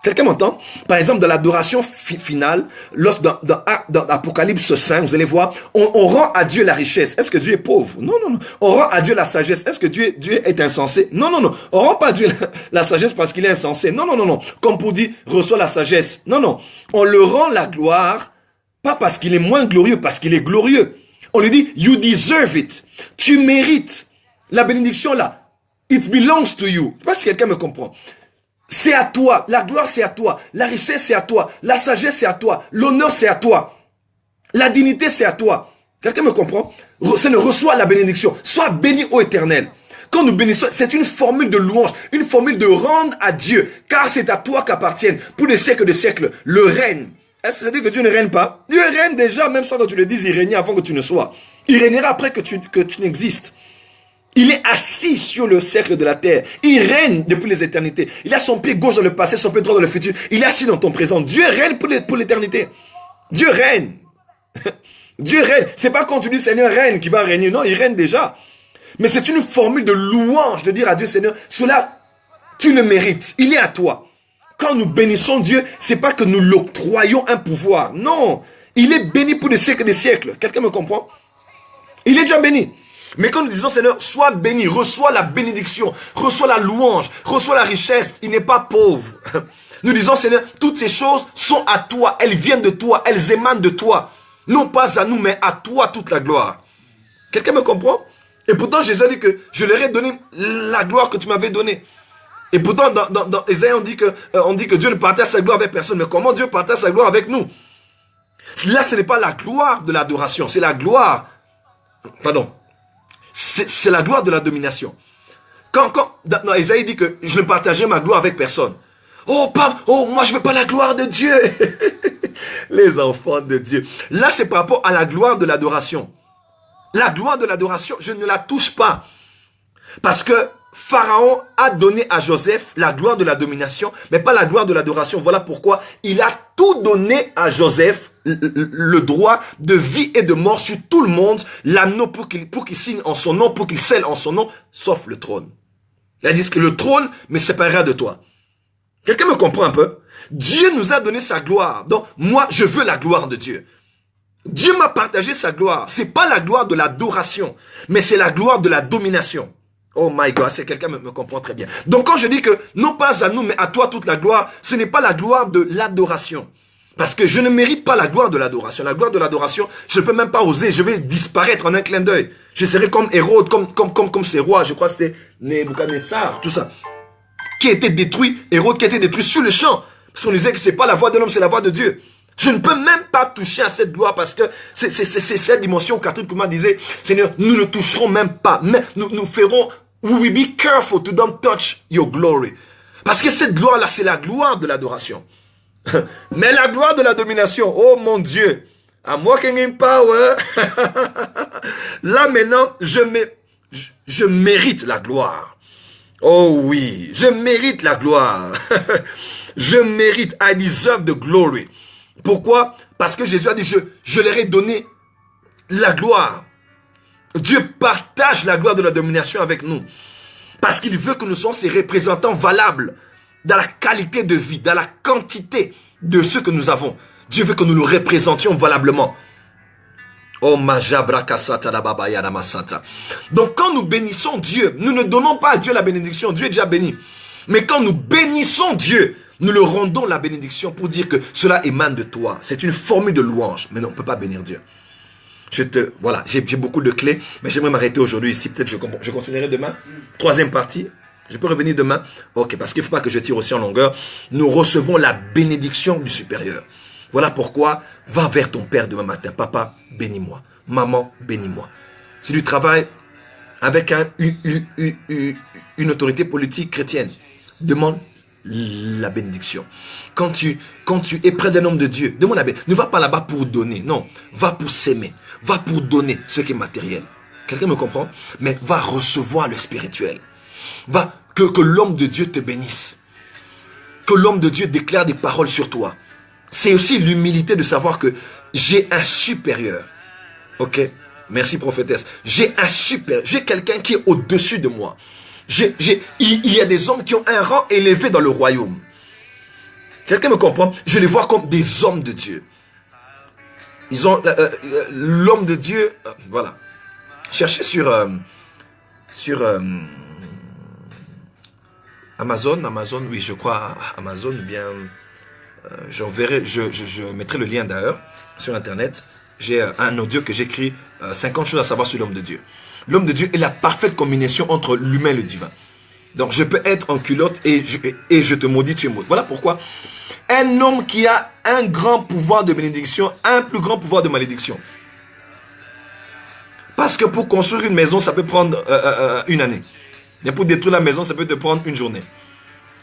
Quelqu'un m'entend? Par exemple, dans l'adoration finale, dans Apocalypse 5, vous allez voir, on rend à Dieu la richesse. Est-ce que Dieu est pauvre? Non, non, non. On rend à Dieu la sagesse. Est-ce que Dieu est insensé? Non, non, non. On rend pas à Dieu la sagesse parce qu'il est insensé. Non, non, non, non. Comme pour dire, reçois la sagesse. Non, non. On le rend la gloire, pas parce qu'il est moins glorieux, parce qu'il est glorieux. On lui dit, you deserve it. Tu mérites. La bénédiction là, it belongs to you. Je sais pas si quelqu'un me comprend. C'est à toi, la gloire c'est à toi, la richesse c'est à toi, la sagesse c'est à toi, l'honneur c'est à toi, la dignité c'est à toi. Quelqu'un me comprend? C'est le reçoit la bénédiction. Sois béni ô Éternel. Quand nous bénissons, c'est une formule de louange, une formule de rendre à Dieu, car c'est à toi qu'appartiennent pour des siècles de siècles le règne. Est-ce que ça veut dire que Dieu ne règne pas? Dieu règne déjà, même sans que tu le dises, il régnait avant que tu ne sois. Il régnera après que tu n'existes. Il est assis sur le cercle de la terre. Il règne depuis les éternités. Il a son pied gauche dans le passé, son pied droit dans le futur. Il est assis dans ton présent. Dieu règne pour l'éternité. Dieu règne. Dieu règne. C'est pas quand tu dis Seigneur règne qui va régner. Non, il règne déjà. Mais c'est une formule de louange de dire à Dieu Seigneur, cela, tu le mérites. Il est à toi. Quand nous bénissons Dieu, c'est pas que nous l'octroyons un pouvoir. Non. Il est béni pour des siècles et des siècles. Quelqu'un me comprend? Il est déjà béni. Mais quand nous disons, Seigneur, sois béni, reçois la bénédiction, reçois la louange, reçois la richesse, il n'est pas pauvre. Nous disons, Seigneur, toutes ces choses sont à toi, elles viennent de toi, elles émanent de toi. Non pas à nous, mais à toi toute la gloire. Quelqu'un me comprend? Et pourtant, Jésus a dit que je leur ai donné la gloire que tu m'avais donnée. Et pourtant, dans Ésaïe, on dit que Dieu ne partage sa gloire avec personne. Mais comment Dieu partage sa gloire avec nous? Là, ce n'est pas la gloire de l'adoration, c'est la gloire... Pardon. C'est la gloire de la domination. Quand dans Isaïe dit que je ne partagerai ma gloire avec personne. Oh, moi je veux pas la gloire de Dieu. Les enfants de Dieu. Là, c'est par rapport à la gloire de l'adoration. La gloire de l'adoration, je ne la touche pas. Parce que Pharaon a donné à Joseph la gloire de la domination, mais pas la gloire de l'adoration. Voilà pourquoi il a tout donné à Joseph le droit de vie et de mort sur tout le monde, l'anneau pour qu'il signe en son nom, pour qu'il scelle en son nom, sauf le trône. Il a dit que le trône me séparera de toi. Quelqu'un me comprend un peu? Dieu nous a donné sa gloire. Donc, moi, je veux la gloire de Dieu. Dieu m'a partagé sa gloire. C'est pas la gloire de l'adoration, mais c'est la gloire de la domination. Oh my God, c'est quelqu'un me comprend très bien. Donc, quand je dis que, non pas à nous, mais à toi toute la gloire, ce n'est pas la gloire de l'adoration. Parce que je ne mérite pas la gloire de l'adoration. La gloire de l'adoration, je ne peux même pas oser. Je vais disparaître en un clin d'œil. Je serai comme Hérode, comme ces rois. Je crois que c'était Nebuchadnezzar, tout ça. Qui a été détruit, Hérode qui a été détruit sur le champ. Parce qu'on disait que c'est pas la voix de l'homme, c'est la voix de Dieu. Je ne peux même pas toucher à cette gloire parce que c'est cette dimension où Catherine Kuma disait, Seigneur, nous ne toucherons même pas. Mais nous ferons, we will be careful to don't touch your glory. Parce que cette gloire-là, c'est la gloire de l'adoration. Mais la gloire de la domination, oh mon Dieu, I'm walking in power. Là maintenant, je mérite la gloire. Oh oui, je mérite la gloire. Je mérite, I deserve the glory. Pourquoi? Parce que Jésus a dit, je leur ai donné la gloire. Dieu partage la gloire de la domination avec nous. Parce qu'il veut que nous soyons ses représentants valables dans la qualité de vie, dans la quantité de ce que nous avons. Dieu veut que nous le représentions valablement. Oh, donc quand nous bénissons Dieu, nous ne donnons pas à Dieu la bénédiction, Dieu est déjà béni. Mais quand nous bénissons Dieu, nous le rendons la bénédiction pour dire que cela émane de toi. C'est une formule de louange, mais non, on ne peut pas bénir Dieu. Voilà, j'ai beaucoup de clés, mais j'aimerais m'arrêter aujourd'hui ici. Peut-être je continuerai demain. Troisième partie. Je peux revenir demain? Ok, parce qu'il ne faut pas que je tire aussi en longueur. Nous recevons la bénédiction du supérieur. Voilà pourquoi, va vers ton père demain matin. Papa, bénis-moi. Maman, bénis-moi. Si tu travailles avec une autorité politique chrétienne, demande la bénédiction. Quand tu es près d'un homme de Dieu, demande la bénédiction. Ne va pas là-bas pour donner, non. Va pour s'aimer. Va pour donner ce qui est matériel. Quelqu'un me comprend? Mais va recevoir le spirituel. Que l'homme de Dieu te bénisse. Que l'homme de Dieu déclare des paroles sur toi. C'est aussi l'humilité de savoir que j'ai un supérieur. Ok? Merci prophétesse. J'ai quelqu'un qui est au-dessus de moi. Il y a des hommes qui ont un rang élevé dans le royaume. Quelqu'un me comprend? Je les vois comme des hommes de Dieu. Ils ont l'homme de Dieu. Voilà. Cherchez sur Amazon, oui, je crois Amazon, bien, je mettrai le lien d'ailleurs sur Internet. J'ai un audio que j'écris 50 choses à savoir sur l'homme de Dieu. L'homme de Dieu est la parfaite combinaison entre l'humain et le divin. Donc, je peux être en culotte et je te maudis, tu es maudit. Voilà pourquoi un homme qui a un grand pouvoir de bénédiction, un plus grand pouvoir de malédiction. Parce que pour construire une maison, ça peut prendre une année. Mais pour détruire la maison, ça peut te prendre une journée.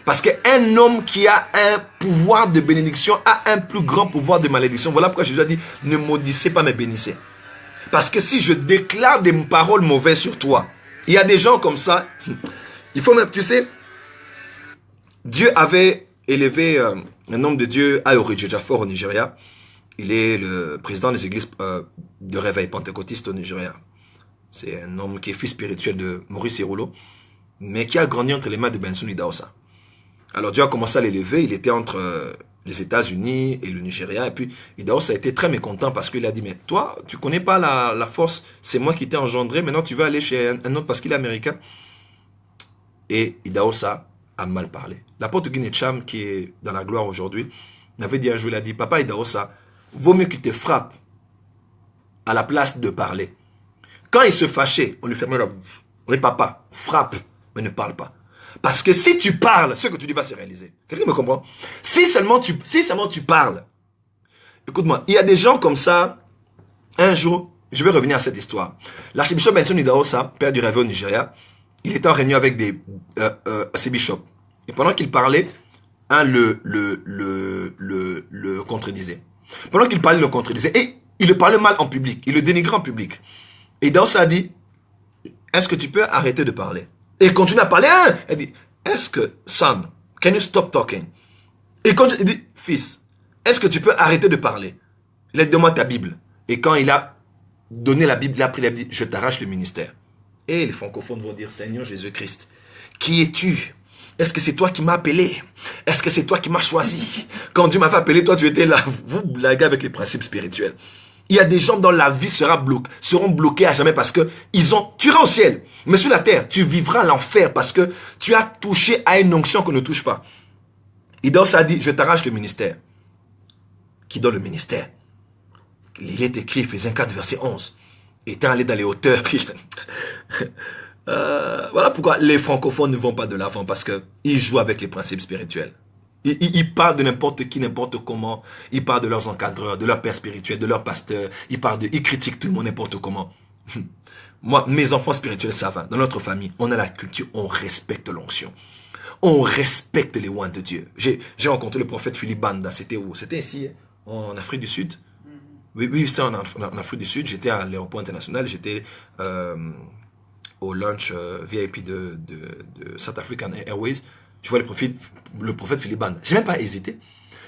Parce qu'un homme qui a un pouvoir de bénédiction a un plus grand pouvoir de malédiction. Voilà pourquoi Jésus a dit, ne maudissez pas, mais bénissez. Parce que si je déclare des paroles mauvaises sur toi, il y a des gens comme ça, il faut même, tu sais, Dieu avait élevé un homme de Dieu à Orijejafort au Nigeria. Il est le président des églises de réveil pentecôtiste au Nigeria. C'est un homme qui est fils spirituel de Maurice Iroulo, mais qui a grandi entre les mains de Benson Idahosa. Alors Dieu a commencé à l'élever, il était entre les États-Unis et le Nigeria, et puis Idahosa a été très mécontent parce qu'il a dit, mais toi, tu connais pas la force, c'est moi qui t'ai engendré, maintenant tu vas aller chez un autre parce qu'il est américain. Et Idahosa a mal parlé. L'apôtre Guinée Cham, qui est dans la gloire aujourd'hui, m'avait dit un jour, il a dit, papa Idahosa, vaut mieux qu'il te frappe à la place de parler. Quand il se fâchait, on lui fermait la bouche. On dit, papa, frappe, mais ne parle pas. Parce que si tu parles, ce que tu dis va se réaliser. Quelqu'un me comprend? Si seulement tu parles. Écoute-moi, il y a des gens comme ça. Un jour, je vais revenir à cette histoire. L'archibishop Benson Idahosa, père du réveil au Nigeria, il était en réunion avec ses bishops. Et pendant qu'il parlait, un le contredisait. Pendant qu'il parlait, il le contredisait. Et il le parlait mal en public. Il le dénigrait en public. Et Idahosa a dit, est-ce que tu peux arrêter de parler? Et il continue à parler. Elle dit, est-ce que, son, can you stop talking? Et quand il dit, fils, est-ce que tu peux arrêter de parler? Il a dit, donne-moi ta Bible. Et quand il a donné la Bible, il a pris la Bible, je t'arrache le ministère. Et les francophones vont dire, Seigneur Jésus-Christ, qui es-tu? Est-ce que c'est toi qui m'as appelé? Est-ce que c'est toi qui m'as choisi? Quand Dieu m'avait appelé, toi tu étais là. Vous blaguez avec les principes spirituels. Il y a des gens dont la vie seront bloqués à jamais parce que tu iras au ciel. Mais sur la terre, tu vivras l'enfer parce que tu as touché à une onction qu'on ne touche pas. Idaos a dit, je t'arrache le ministère. Qui donne le ministère? Il est écrit, Ephésiens 4, verset 11. Étant allé dans les hauteurs. Voilà pourquoi les francophones ne vont pas de l'avant, parce qu'ils jouent avec les principes spirituels. Ils parlent de n'importe qui, n'importe comment. Ils parlent de leurs encadreurs, de leurs pères spirituels, de leurs pasteurs. Ils critiquent tout le monde n'importe comment. Moi, mes enfants spirituels, ça va. Dans notre famille, on a la culture, on respecte l'onction. On respecte les oins de Dieu. J'ai rencontré le prophète Philippe Banda. C'était où? C'était ici, en Afrique du Sud. Oui, c'est en Afrique du Sud. J'étais à l'aéroport international. J'étais au lunch VIP de South African Airways. Je vois le prophète Philippe Banda. J'ai même pas hésité.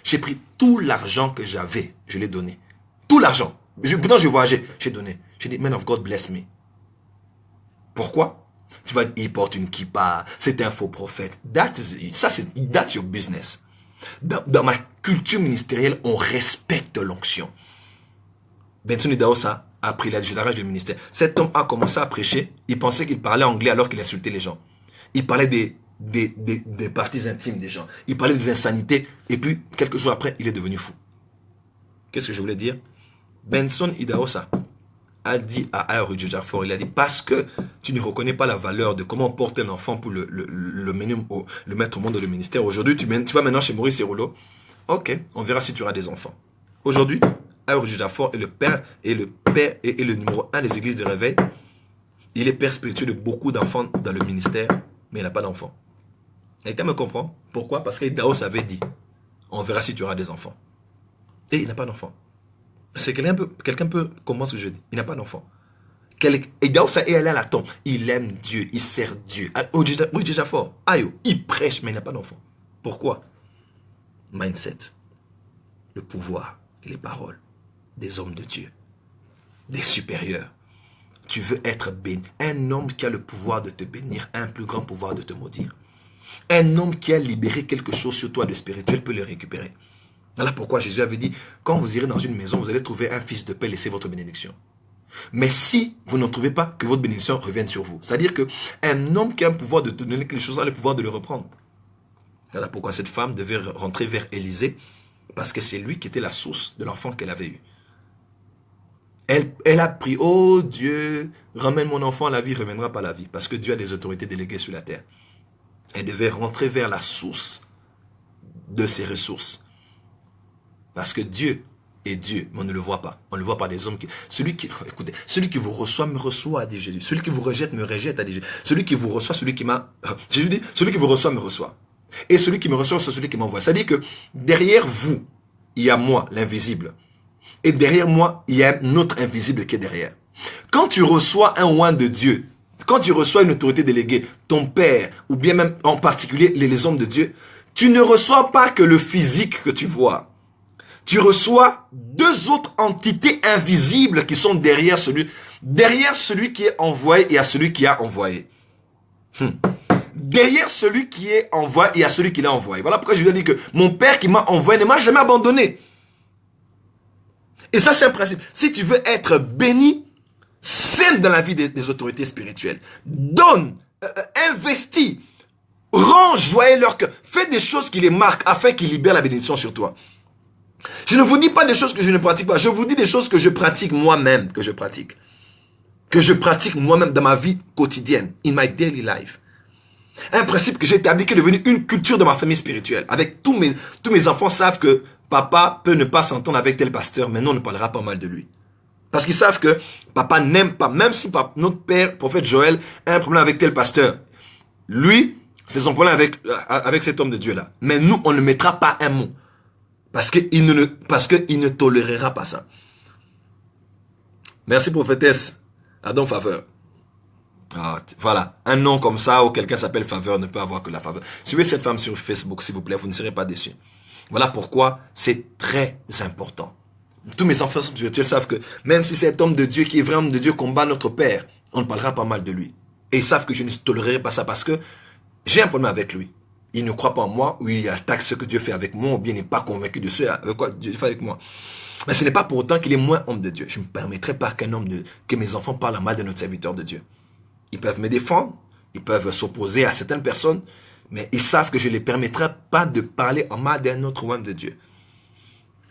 J'ai pris tout l'argent que j'avais. Je l'ai donné. Tout l'argent. Pourtant, je voyageais. J'ai donné. J'ai dit, man of God, bless me. Pourquoi? Tu vois, il porte une kippa. C'est un faux prophète. That's your business. Dans ma culture ministérielle, on respecte l'onction. Benson Idaosa a pris la générale du ministère. Cet homme a commencé à prêcher. Il pensait qu'il parlait anglais alors qu'il insultait les gens. Il parlait des parties intimes des gens. Il parlait des insanités. Et puis, quelques jours après, il est devenu fou. Qu'est-ce que je voulais dire? Benson Idaosa a dit à Ayo Jaffor, il a dit, parce que tu ne reconnais pas la valeur de comment porter un enfant pour le mettre au monde dans le ministère. Aujourd'hui, tu vas maintenant chez Maurice Rouleau. Ok, on verra si tu auras des enfants. Aujourd'hui, Ayo Jaffor est le père et le numéro 1 des églises de réveil. Il est père spirituel de beaucoup d'enfants dans le ministère, mais il n'a pas d'enfants. Quelqu'un me comprend? Pourquoi? Parce que Daos avait dit, on verra si tu auras des enfants. Et il n'a pas d'enfants. Quelqu'un peut comprendre ce que je dis. Il n'a pas d'enfant. Et Daos est allé à la tombe. Il aime Dieu. Il sert Dieu. Jaffor, il prêche, mais il n'a pas d'enfant. Pourquoi? Mindset. Le pouvoir et les paroles des hommes de Dieu. Des supérieurs. Tu veux être béni. Un homme qui a le pouvoir de te bénir a un plus grand pouvoir de te maudire. Un homme qui a libéré quelque chose sur toi de spirituel peut le récupérer. Voilà pourquoi Jésus avait dit, quand vous irez dans une maison, vous allez trouver un fils de paix, laissez votre bénédiction. Mais si vous n'en trouvez pas, que votre bénédiction revienne sur vous. C'est-à-dire qu'un homme qui a le pouvoir de te donner quelque chose a le pouvoir de le reprendre. Voilà pourquoi cette femme devait rentrer vers Élisée, parce que c'est lui qui était la source de l'enfant qu'elle avait eu. Elle a prié, oh Dieu, ramène mon enfant à la vie, il ne reviendra pas à la vie, parce que Dieu a des autorités déléguées sur la terre. Elle devait rentrer vers la source de ses ressources. Parce que Dieu est Dieu, mais on ne le voit pas. On ne le voit par des hommes celui qui vous reçoit me reçoit, a dit Jésus. Celui qui vous rejette me rejette, a dit Jésus. Celui qui vous reçoit, celui qui m'a... Jésus dit, celui qui vous reçoit me reçoit. Et celui qui me reçoit, c'est celui qui m'envoie. C'est-à-dire que derrière vous, il y a moi, l'invisible. Et derrière moi, il y a un autre invisible qui est derrière. Quand tu reçois un oint de Dieu, quand tu reçois une autorité déléguée, ton père, ou bien même en particulier les hommes de Dieu, tu ne reçois pas que le physique que tu vois. Tu reçois deux autres entités invisibles qui sont derrière celui qui est envoyé et à celui qui a envoyé. Derrière celui qui est envoyé et à celui qui l'a envoyé. Voilà pourquoi je lui ai dit que mon père qui m'a envoyé ne m'a jamais abandonné. Et ça, c'est un principe. Si tu veux être béni, sème dans la vie des autorités spirituelles. Donne, investis, range, joyeux leur cœur. Fais des choses qui les marquent afin qu'ils libèrent la bénédiction sur toi. Je ne vous dis pas des choses que je ne pratique pas. Je vous dis des choses que je pratique moi-même, que je pratique moi-même dans ma vie quotidienne, in my daily life. Un principe que j'ai établi qui est devenu une culture de ma famille spirituelle. Avec tous mes enfants savent que papa peut ne pas s'entendre avec tel pasteur, mais non, on ne parlera pas mal de lui. Parce qu'ils savent que papa n'aime pas, même si notre père, prophète Joël, a un problème avec tel pasteur. Lui, c'est son problème avec cet homme de Dieu-là. Mais nous, on ne mettra pas un mot. Parce qu'il ne tolérera pas ça. Merci prophétesse. Adam Faveur. Voilà. Un nom comme ça où quelqu'un s'appelle Faveur ne peut avoir que la faveur. Suivez cette femme sur Facebook, s'il vous plaît. Vous ne serez pas déçus. Voilà pourquoi c'est très important. Tous mes enfants spirituels savent que même si cet homme de Dieu qui est vrai homme de Dieu combat notre Père, on ne parlera pas mal de lui. Et ils savent que je ne tolérerai pas ça parce que j'ai un problème avec lui. Il ne croit pas en moi, ou il attaque ce que Dieu fait avec moi, ou bien il n'est pas convaincu de ce avec quoi Dieu fait avec moi. Mais ce n'est pas pour autant qu'il est moins homme de Dieu. Je ne me permettrai pas que mes enfants parlent mal de notre serviteur de Dieu. Ils peuvent me défendre, ils peuvent s'opposer à certaines personnes, mais ils savent que je ne les permettrai pas de parler en mal d'un autre homme de Dieu.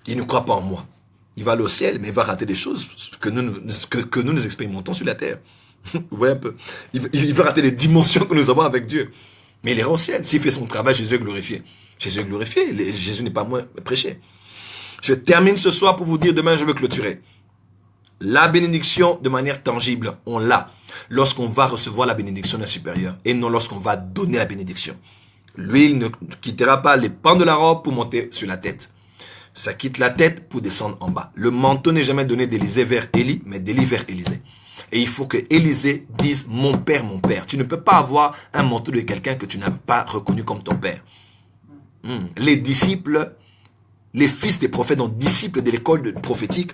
Il ne croit pas en moi. Il va aller au ciel, mais il va rater des choses que nous expérimentons sur la terre. Vous voyez un peu. Il va rater les dimensions que nous avons avec Dieu. Mais il ira au ciel. S'il fait son travail, Jésus est glorifié. Jésus est glorifié. Jésus n'est pas moins prêché. Je termine ce soir pour vous dire, demain je veux clôturer. La bénédiction de manière tangible, on l'a lorsqu'on va recevoir la bénédiction d'un supérieur et non lorsqu'on va donner la bénédiction. L'huile ne quittera pas les pans de la robe pour monter sur la tête. Ça quitte la tête pour descendre en bas. Le manteau n'est jamais donné d'Élisée vers Élie, mais d'Élie vers Élisée. Et il faut que Élisée dise « Mon père, mon père ». Tu ne peux pas avoir un manteau de quelqu'un que tu n'as pas reconnu comme ton père. Les disciples, les fils des prophètes, donc disciples de l'école prophétique,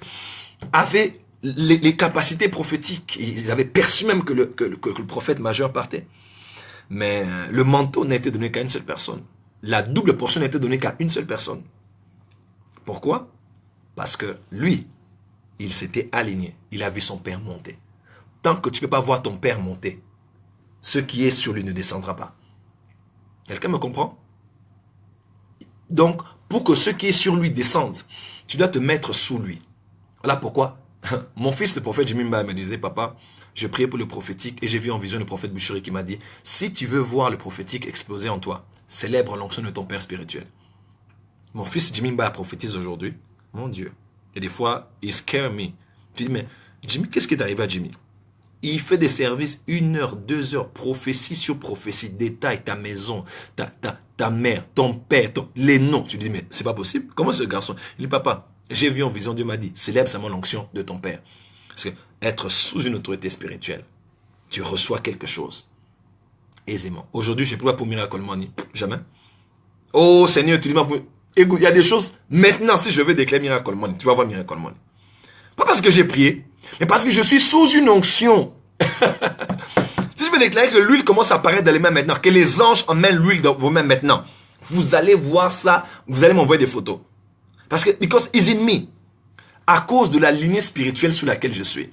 avaient les capacités prophétiques. Ils avaient perçu même que le prophète majeur partait. Mais le manteau n'a été donné qu'à une seule personne. La double portion n'a été donnée qu'à une seule personne. Pourquoi? Parce que lui, il s'était aligné. Il a vu son père monter. Tant que tu ne peux pas voir ton père monter, ce qui est sur lui ne descendra pas. Quelqu'un me comprend? Donc, pour que ce qui est sur lui descende, tu dois te mettre sous lui. Voilà pourquoi mon fils, le prophète Jimmy Mba, me disait, papa, je priais pour le prophétique et j'ai vu en vision le prophète Bouchuri qui m'a dit, si tu veux voir le prophétique exploser en toi, célèbre l'onction de ton père spirituel. Mon fils Jimmy Mba prophétise aujourd'hui. Mon Dieu. Et des fois, il scare me. Tu dis, mais Jimmy, qu'est-ce qui est arrivé à Jimmy? Il fait des services 1 heure, 2 heures, prophétie sur prophétie, détaille ta maison, ta mère, ton père, les noms. Tu dis, mais c'est pas possible. Comment ce garçon? Il dit, papa, j'ai vu en vision, Dieu m'a dit, célèbre seulement l'onction de ton père. Parce que être sous une autorité spirituelle, tu reçois quelque chose aisément. Aujourd'hui, je ne prie pas pour Miracle Money. Jamais. Oh Seigneur, tu dis, écoute, il y a des choses, maintenant, si je veux déclarer Miracle Money, tu vas voir Miracle Money. Pas parce que j'ai prié, mais parce que je suis sous une onction. Si je veux déclarer que l'huile commence à apparaître dans les mains maintenant, que les anges emmènent l'huile dans vos mains maintenant, vous allez voir ça, vous allez m'envoyer des photos. Parce que, because it's in me, à cause de la lignée spirituelle sur laquelle je suis.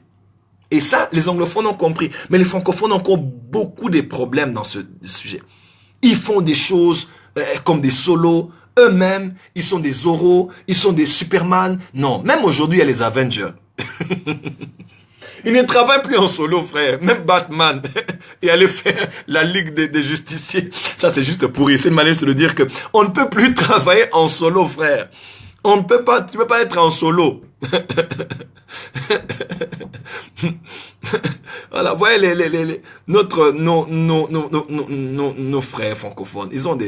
Et ça, les anglophones ont compris, mais les francophones ont encore beaucoup de problèmes dans ce sujet. Ils font des choses comme des solos, eux-mêmes, ils sont des Zorro, ils sont des Superman. Non, même aujourd'hui, il y a les Avengers. Ils ne travaillent plus en solo, frère. Même Batman est allé faire la Ligue des Justiciers. Ça, c'est juste pourri. C'est une manière de dire que on ne peut plus travailler en solo, frère. On ne peut pas, tu ne peux pas être en solo. Voilà, vous voyez nos frères francophones, ils ont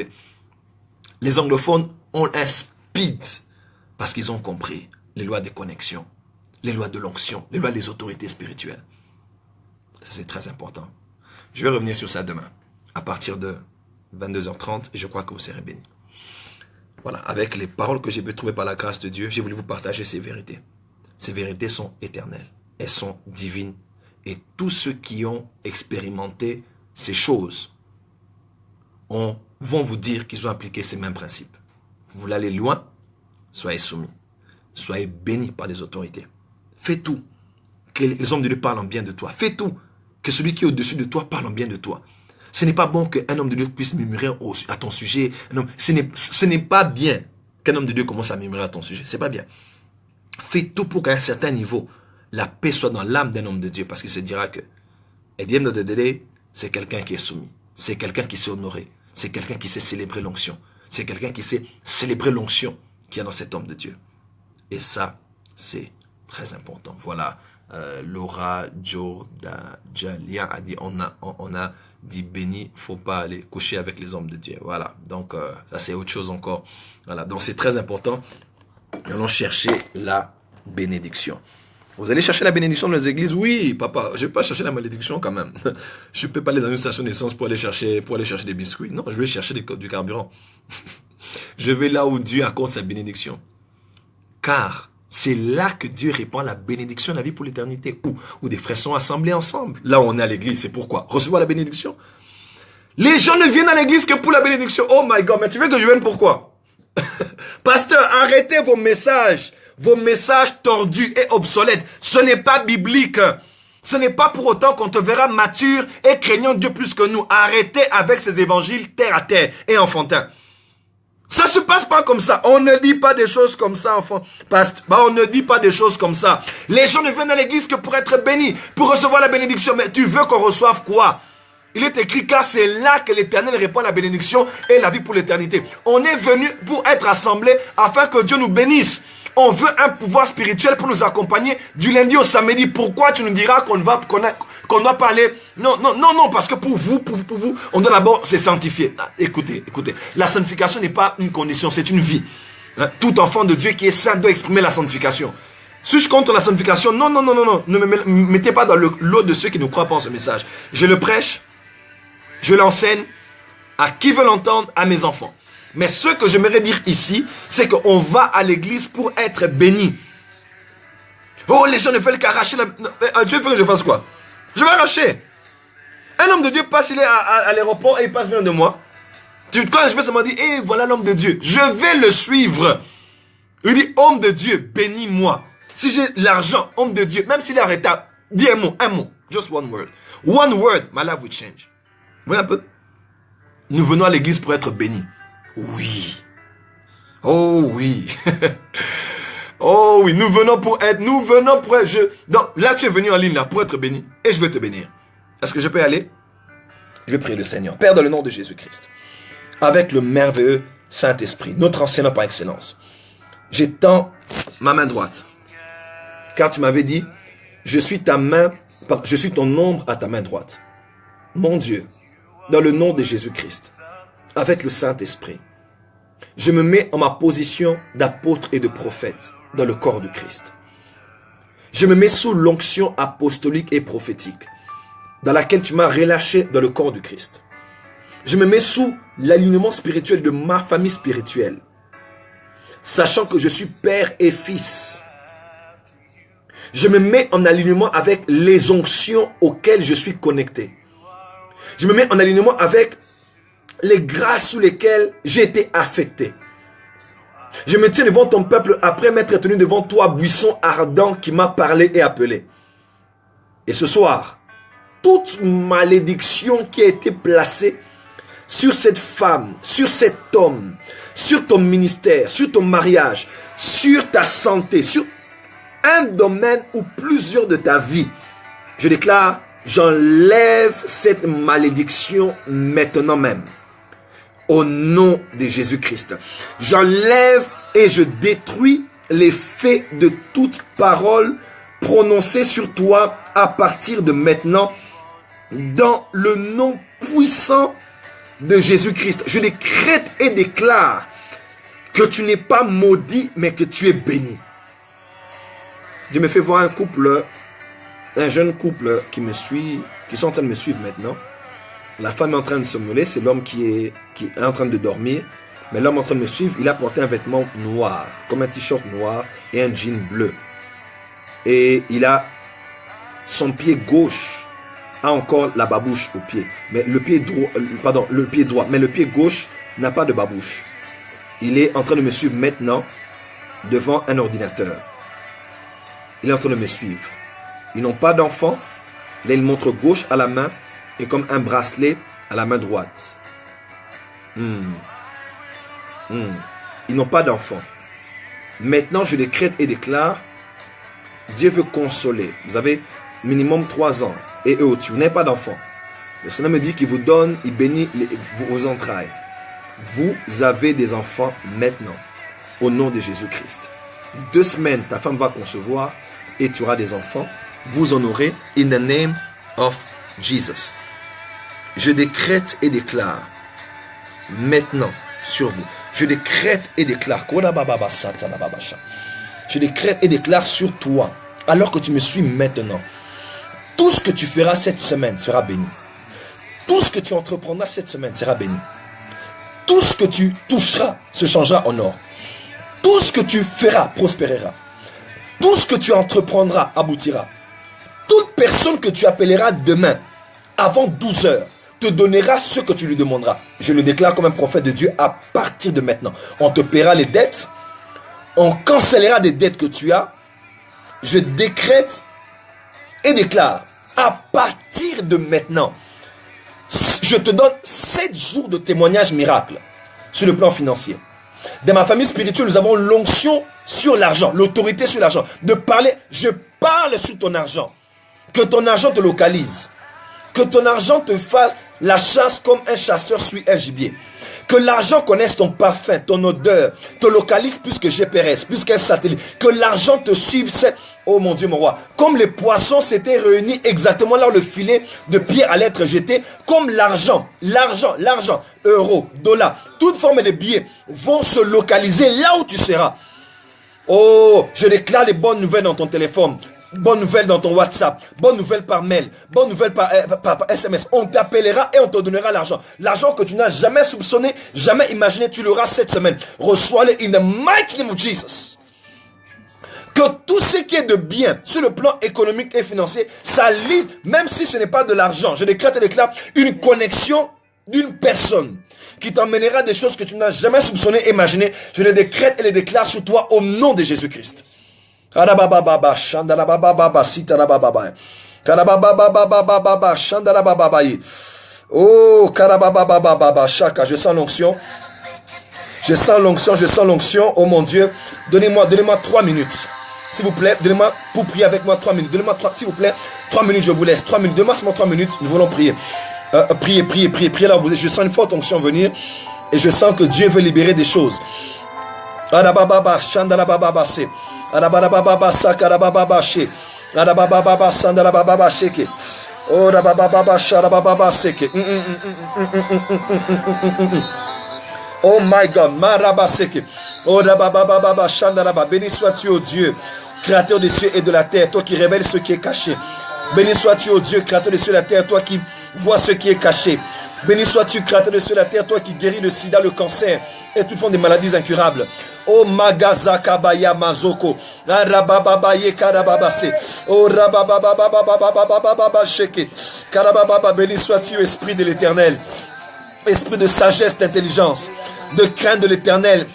les anglophones ont un speed parce qu'ils ont compris les lois des connexions, les lois de l'onction, les lois des autorités spirituelles. Ça, c'est très important. Je vais revenir sur ça demain, à partir de 22h30, et je crois que vous serez bénis. Voilà, avec les paroles que j'ai pu trouver par la grâce de Dieu, j'ai voulu vous partager ces vérités. Ces vérités sont éternelles, elles sont divines. Et tous ceux qui ont expérimenté ces choses vont vous dire qu'ils ont appliqué ces mêmes principes. Vous voulez aller loin? Soyez soumis. Soyez bénis par les autorités. Fais tout. Que les hommes de Dieu parlent en bien de toi. Fais tout. Que celui qui est au-dessus de toi parle en bien de toi. Ce n'est pas bon qu'un homme de Dieu puisse murmurer à ton sujet. Ce n'est pas bien qu'un homme de Dieu commence à murmurer à ton sujet. C'est pas bien. Fais tout pour qu'à un certain niveau, la paix soit dans l'âme d'un homme de Dieu. Parce qu'il se dira que, at the end of the day, c'est quelqu'un qui est soumis. C'est quelqu'un qui s'est honoré. C'est quelqu'un qui sait célébrer l'onction. C'est quelqu'un qui sait célébrer l'onction qu'il y a dans cet homme de Dieu. Et ça, c'est très important. Voilà, Laura Jalia a dit, on a dit béni, faut pas aller coucher avec les hommes de Dieu. Voilà, donc ça c'est autre chose encore. Voilà, donc c'est très important. Allons chercher la bénédiction. Vous allez chercher la bénédiction dans les églises? Oui, papa, je ne vais pas chercher la malédiction quand même. Je ne peux pas aller dans une station d'essence pour aller chercher des biscuits. Non, je vais chercher du carburant. Je vais là où Dieu accorde sa bénédiction. Car C'est là que Dieu répand la bénédiction de la vie pour l'éternité. Où des frères sont assemblés ensemble. Là où on est à l'église, c'est pourquoi? Recevoir la bénédiction. Les gens ne viennent à l'église que pour la bénédiction. Oh my God, mais tu veux que je vienne pourquoi? Pasteur, arrêtez vos messages tordus et obsolètes. Ce n'est pas biblique. Ce n'est pas pour autant qu'on te verra mature et craignant Dieu plus que nous. Arrêtez avec ces évangiles terre à terre et enfantins. Ça se passe pas comme ça. On ne dit pas des choses comme ça, enfant. On ne dit pas des choses comme ça. Les gens ne viennent à l'église que pour être bénis, pour recevoir la bénédiction. Mais tu veux qu'on reçoive quoi? Il est écrit car c'est là que l'Éternel répand la bénédiction et la vie pour l'éternité. On est venu pour être assemblés afin que Dieu nous bénisse. On veut un pouvoir spirituel pour nous accompagner du lundi au samedi. Pourquoi tu nous diras qu'on doit parler? Non, parce que pour vous, on doit d'abord se sanctifier. Ah, écoutez. La sanctification n'est pas une condition, c'est une vie. Hein? Tout enfant de Dieu qui est saint doit exprimer la sanctification. Suis-je contre la sanctification? Non. Ne me mettez pas dans le lot de ceux qui ne croient pas en ce message. Je le prêche, je l'enseigne à qui veut l'entendre, à mes enfants. Mais ce que j'aimerais dire ici, c'est qu'on va à l'église pour être béni. Oh, les gens ne veulent qu'arracher la... Dieu veut que je fasse quoi? Je vais arracher. Un homme de Dieu passe, il est à l'aéroport et il passe bien de moi. Quand je vais seulement dire, voilà l'homme de Dieu. Je vais le suivre. Il dit, homme de Dieu, bénis-moi. Si j'ai l'argent, homme de Dieu, même s'il est arrêté, dis un mot. Just one word. One word, my life will change. Vous voyez un peu? Nous venons à l'église pour être bénis. Oui. Oh oui. Oh oui, nous venons pour être. Donc là, tu es venu en ligne là pour être béni. Et je veux te bénir. Est-ce que je peux y aller? Je vais prier le Seigneur. Père, dans le nom de Jésus-Christ, avec le merveilleux Saint-Esprit, notre enseignant par excellence, j'étends ma main droite. Car tu m'avais dit, je suis ton ombre à ta main droite. Mon Dieu, dans le nom de Jésus-Christ, avec le Saint-Esprit, je me mets en ma position d'apôtre et de prophète dans le corps du Christ. Je me mets sous l'onction apostolique et prophétique dans laquelle tu m'as relâché dans le corps du Christ. Je me mets sous l'alignement spirituel de ma famille spirituelle, sachant que je suis père et fils. Je me mets en alignement avec les onctions auxquelles je suis connecté. Je me mets en alignement avec les grâces sous lesquelles j'ai été affecté. Je me tiens devant ton peuple après m'être tenu devant toi, buisson ardent qui m'a parlé et appelé. Et ce soir, toute malédiction qui a été placée sur cette femme, sur cet homme, sur ton ministère, sur ton mariage, sur ta santé, sur un domaine ou plusieurs de ta vie, je déclare, j'enlève cette malédiction maintenant même. Au nom de Jésus-Christ. J'enlève et je détruis l'effet de toute parole prononcée sur toi à partir de maintenant dans le nom puissant de Jésus-Christ. Je décrète et déclare que tu n'es pas maudit mais que tu es béni. Dieu me fait voir un jeune couple qui sont en train de me suivre maintenant. La femme est en train de somnoler, c'est l'homme qui est en train de dormir. Mais l'homme en train de me suivre, il a porté un vêtement noir, comme un t-shirt noir et un jean bleu. Et il a son pied gauche, a encore la babouche au pied. Mais le pied droit, mais le pied gauche n'a pas de babouche. Il est en train de me suivre maintenant devant un ordinateur. Il est en train de me suivre. Ils n'ont pas d'enfant. Là, il montre gauche à la main et comme un bracelet à la main droite. Ils n'ont pas d'enfant. Maintenant, je décrète et déclare, Dieu veut consoler. Vous avez minimum 3 ans et eux au-dessus. Vous n'avez pas d'enfant. Le Seigneur me dit qu'il vous donne, il bénit vos entrailles. Vous avez des enfants maintenant. Au nom de Jésus-Christ. 2 semaines, ta femme va concevoir et tu auras des enfants. Vous en aurez in the name of Jesus. Je décrète et déclare maintenant sur vous. Je décrète et déclare. Je décrète et déclare sur toi. Alors que tu me suis maintenant. Tout ce que tu feras cette semaine sera béni. Tout ce que tu entreprendras cette semaine sera béni. Tout ce que tu toucheras se changera en or. Tout ce que tu feras prospérera. Tout ce que tu entreprendras aboutira. Toute personne que tu appelleras demain, avant 12 heures, te donnera ce que tu lui demanderas. Je le déclare comme un prophète de Dieu à partir de maintenant. On te paiera les dettes. On cancellera des dettes que tu as. Je décrète et déclare à partir de maintenant. Je te donne 7 jours de témoignage miracle sur le plan financier. Dans ma famille spirituelle, nous avons l'onction sur l'argent, l'autorité sur l'argent. De parler, je parle sur ton argent. Que ton argent te localise. Que ton argent te fasse la chasse comme un chasseur suit un gibier. Que l'argent connaisse ton parfum, ton odeur, te localise plus que GPS, plus qu'un satellite. Que l'argent te suive. Oh mon Dieu, mon roi. Comme les poissons s'étaient réunis exactement là où le filet de Pierre allait être jeté. Comme l'argent, euros, dollars, toute forme de billets vont se localiser là où tu seras. Oh, je déclare les bonnes nouvelles dans ton téléphone. Bonne nouvelle dans ton WhatsApp, bonne nouvelle par mail, bonne nouvelle par SMS. On t'appellera et on te donnera l'argent. L'argent que tu n'as jamais soupçonné, jamais imaginé, tu l'auras cette semaine. Reçois-le in the mighty name of Jesus. Que tout ce qui est de bien sur le plan économique et financier, ça lie, même si ce n'est pas de l'argent. Je décrète et déclare une connexion d'une personne qui t'emmènera des choses que tu n'as jamais soupçonné, imaginé. Je les décrète et les déclare sur toi au nom de Jésus-Christ. Karabababa shandarababa sitarababa. Karabababa shandarababa. Oh karabababa chaka, je sens l'onction. Je sens l'onction. Oh mon Dieu, donnez-moi 3 minutes. S'il vous plaît, donnez-moi pour prier avec moi 3 minutes. Donnez-moi 3, s'il vous plaît, 3 minutes, je vous laisse. 3 minutes, donnez-moi seulement 3 minutes, nous voulons prier. Priez là, je sens une forte onction venir et je sens que Dieu veut libérer des choses. Karabababa shandarababa se. Arabababa sakarababa she. Arabababa sandarababa sheke. Oh rabababa sharababa seke. Oh my God, maraba seke. Oh rabababa shandaraba. Béni sois-tu, ô Dieu, créateur des cieux et de la terre, toi qui révèles ce qui est caché. Béni sois-tu, ô Dieu, créateur des cieux et de la terre, toi qui vois ce qui est caché. Béni sois-tu, créateur des cieux et de la terre, toi qui guéris le sida, le cancer et toute forme de maladies incurables. Oh magazakabaya mazoko. Rabababaye karababase. Oh rabababababababababa sheke. Karabababa, béni sois-tu, esprit de l'éternel. Esprit de sagesse, d'intelligence, de crainte de l'éternel.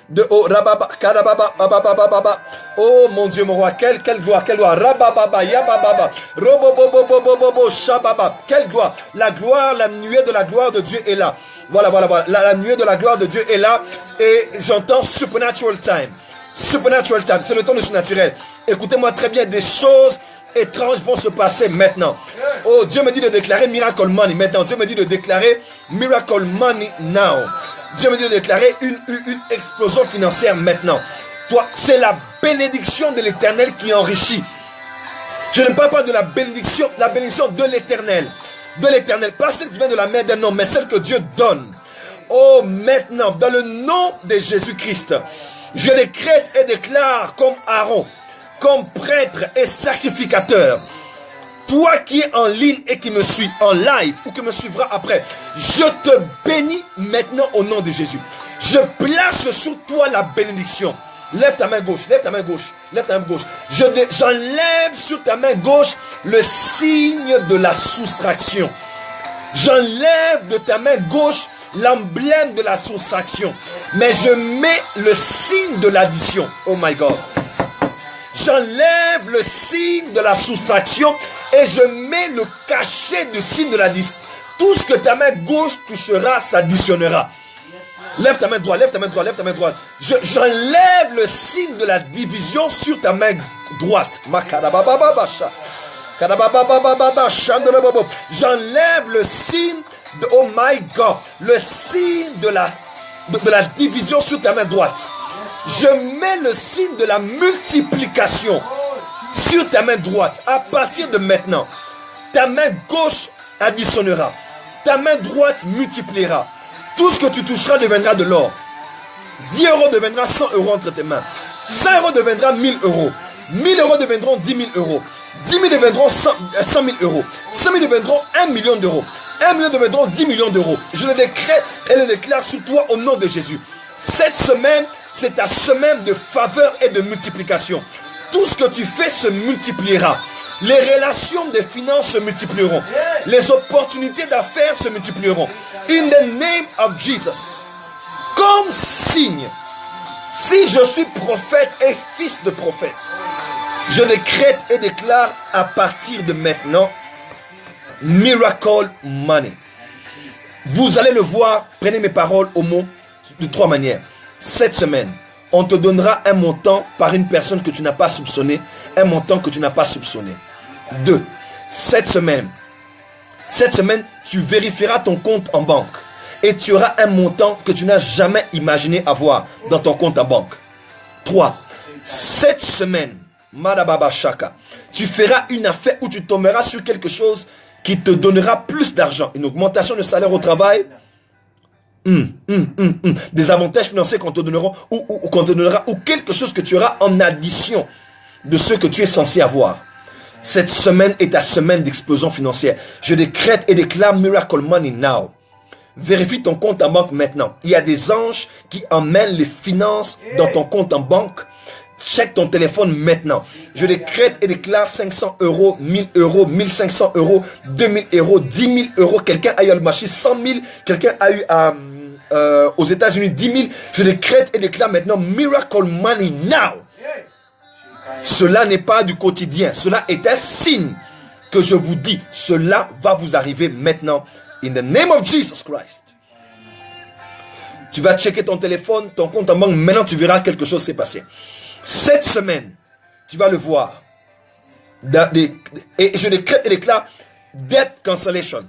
De oh rababa karababa bababa. Oh mon Dieu, mon roi, quelle gloire, quelle gloire. Rabababa yabababa. Robobobobobobobo shababa. Quelle gloire. La gloire, la nuée de la gloire de Dieu est là. Voilà. La nuée de la gloire de Dieu est là. Et j'entends supernatural time. Supernatural time. C'est le temps du surnaturel. Écoutez-moi très bien. Des choses étranges vont se passer maintenant. Oh, Dieu me dit de déclarer miracle money maintenant. Dieu me dit de déclarer miracle money now. Dieu me dit de déclarer une explosion financière maintenant. Toi, c'est la bénédiction de l'éternel qui enrichit. Je ne parle pas de la bénédiction de l'éternel. De l'éternel, pas celle qui vient de la main d'un homme, mais celle que Dieu donne. Oh, maintenant, dans le nom de Jésus-Christ, je décrète et déclare comme Aaron, comme prêtre et sacrificateur. Toi qui es en ligne et qui me suis en live ou qui me suivra après, je te bénis maintenant au nom de Jésus. Je place sur toi la bénédiction. Lève ta main gauche, lève ta main gauche, lève ta main gauche. J'enlève sur ta main gauche le signe de la soustraction. J'enlève de ta main gauche l'emblème de la soustraction. Mais je mets le signe de l'addition. Oh my God. J'enlève le signe de la soustraction et je mets le cachet du signe de l'addition. Tout ce que ta main gauche touchera s'additionnera. Lève ta main droite, lève ta main droite, lève ta main droite. J'enlève le signe de la division sur ta main droite. J'enlève le signe de, oh my God, le signe de la division sur ta main droite. Je mets le signe de la multiplication sur ta main droite. À partir de maintenant, ta main gauche additionnera. Ta main droite multipliera. Tout ce que tu toucheras deviendra de l'or. 10 euros deviendra 100 euros entre tes mains. 100 euros deviendra 1000 euros. 1000 euros deviendront 10 000 euros. 10 000 deviendront 100 000 euros. 100 000 deviendront 1 million d'euros. 1 million deviendront 10 millions d'euros. Je le décrète et le déclare sur toi au nom de Jésus. Cette semaine, c'est ta semaine de faveur et de multiplication. Tout ce que tu fais se multipliera. Les relations de finances se multiplieront. Les opportunités d'affaires se multiplieront. In the name of Jesus. Comme signe, si je suis prophète et fils de prophète, je décrète et déclare à partir de maintenant, miracle money. Vous allez le voir, prenez mes paroles au mot de 3 manières. Cette semaine, on te donnera un montant par une personne que tu n'as pas soupçonné, un montant que tu n'as pas soupçonné. 2. Cette semaine, tu vérifieras ton compte en banque et tu auras un montant que tu n'as jamais imaginé avoir dans ton compte en banque. 3. Cette semaine, Madababa Shaka, tu feras une affaire où tu tomberas sur quelque chose qui te donnera plus d'argent, une augmentation de salaire au travail, des avantages financiers qu'on te donnera ou quelque chose que tu auras en addition de ce que tu es censé avoir. Cette semaine est ta semaine d'explosion financière. Je décrète et déclare miracle money now. Vérifie ton compte en banque maintenant. Il y a des anges qui emmènent les finances dans ton compte en banque. Check ton téléphone maintenant. Je décrète et déclare 500 euros, 1000 euros, 1500 euros, 2000 euros, 10 000 euros. Quelqu'un a eu à le marché 100 000. Quelqu'un a eu aux États-Unis 10 000. Je décrète et déclare maintenant miracle money now. Cela n'est pas du quotidien. Cela est un signe que je vous dis. Cela va vous arriver maintenant. In the name of Jesus Christ. Tu vas checker ton téléphone, ton compte en banque. Maintenant, tu verras quelque chose s'est passé. Cette semaine, tu vas le voir. Et je décrète et déclare debt cancellation.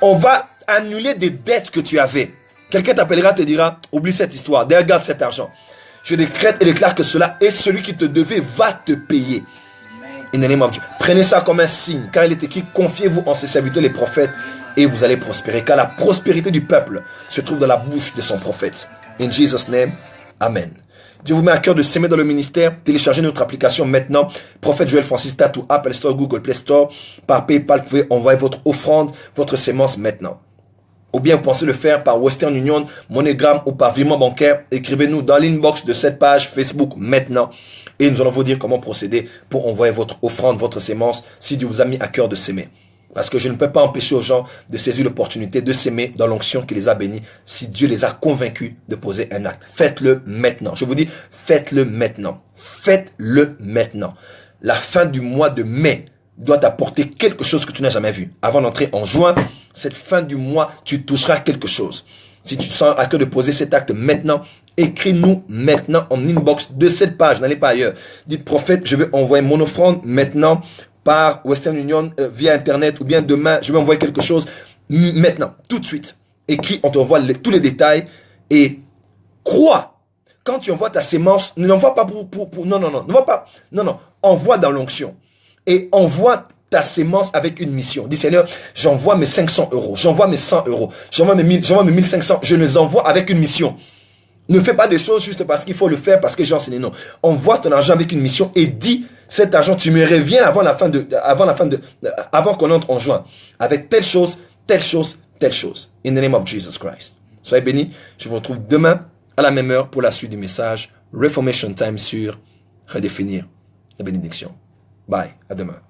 On va annuler des dettes que tu avais. Quelqu'un t'appellera, te dira, oublie cette histoire, regarde cet argent. Je décrète et déclare que cela est celui qui te devait va te payer. In the name of Jesus. Prenez ça comme un signe. Car il est écrit, confiez-vous en ses serviteurs les prophètes et vous allez prospérer. Car la prospérité du peuple se trouve dans la bouche de son prophète. In Jesus' name, Amen. Dieu vous met à cœur de s'aimer dans le ministère. Téléchargez notre application maintenant. Prophète Joël Francis Tatou, Apple Store, Google Play Store. Par PayPal, vous pouvez envoyer votre offrande, votre sémence maintenant. Ou bien vous pensez le faire par Western Union, MoneyGram ou par virement bancaire. Écrivez-nous dans l'inbox de cette page Facebook maintenant. Et nous allons vous dire comment procéder pour envoyer votre offrande, votre sémence, si Dieu vous a mis à cœur de s'aimer. Parce que je ne peux pas empêcher aux gens de saisir l'opportunité de s'aimer dans l'onction qui les a bénis si Dieu les a convaincus de poser un acte. Faites-le maintenant. Je vous dis, faites-le maintenant. Faites-le maintenant. La fin du mois de mai doit t'apporter quelque chose que tu n'as jamais vu. Avant d'entrer en juin, cette fin du mois, tu toucheras quelque chose. Si tu sens à cœur de poser cet acte maintenant, écris-nous maintenant en inbox de cette page. N'allez pas ailleurs. Dites, prophète, je vais envoyer mon offrande maintenant par Western Union via Internet ou bien demain, je vais envoyer quelque chose maintenant, tout de suite. Écris, on t'envoie tous les détails et crois. Quand tu envoies ta sémence, ne l'envoie pas non, envoie dans l'onction et envoie ta sémence avec une mission. Dis Seigneur, j'envoie mes 500 euros, j'envoie mes 100 euros, j'envoie mes 1000, j'envoie mes 1500, je les envoie avec une mission. Ne fais pas des choses juste parce qu'il faut le faire, parce que j'ai enseigné. Non. Envoie ton argent avec une mission et dis, cet argent, tu me reviens avant qu'on entre en juin. Avec telle chose, telle chose, telle chose. In the name of Jesus Christ. Soyez bénis. Je vous retrouve demain à la même heure pour la suite du message Reformation Time sur redéfinir la bénédiction. Bye. À demain.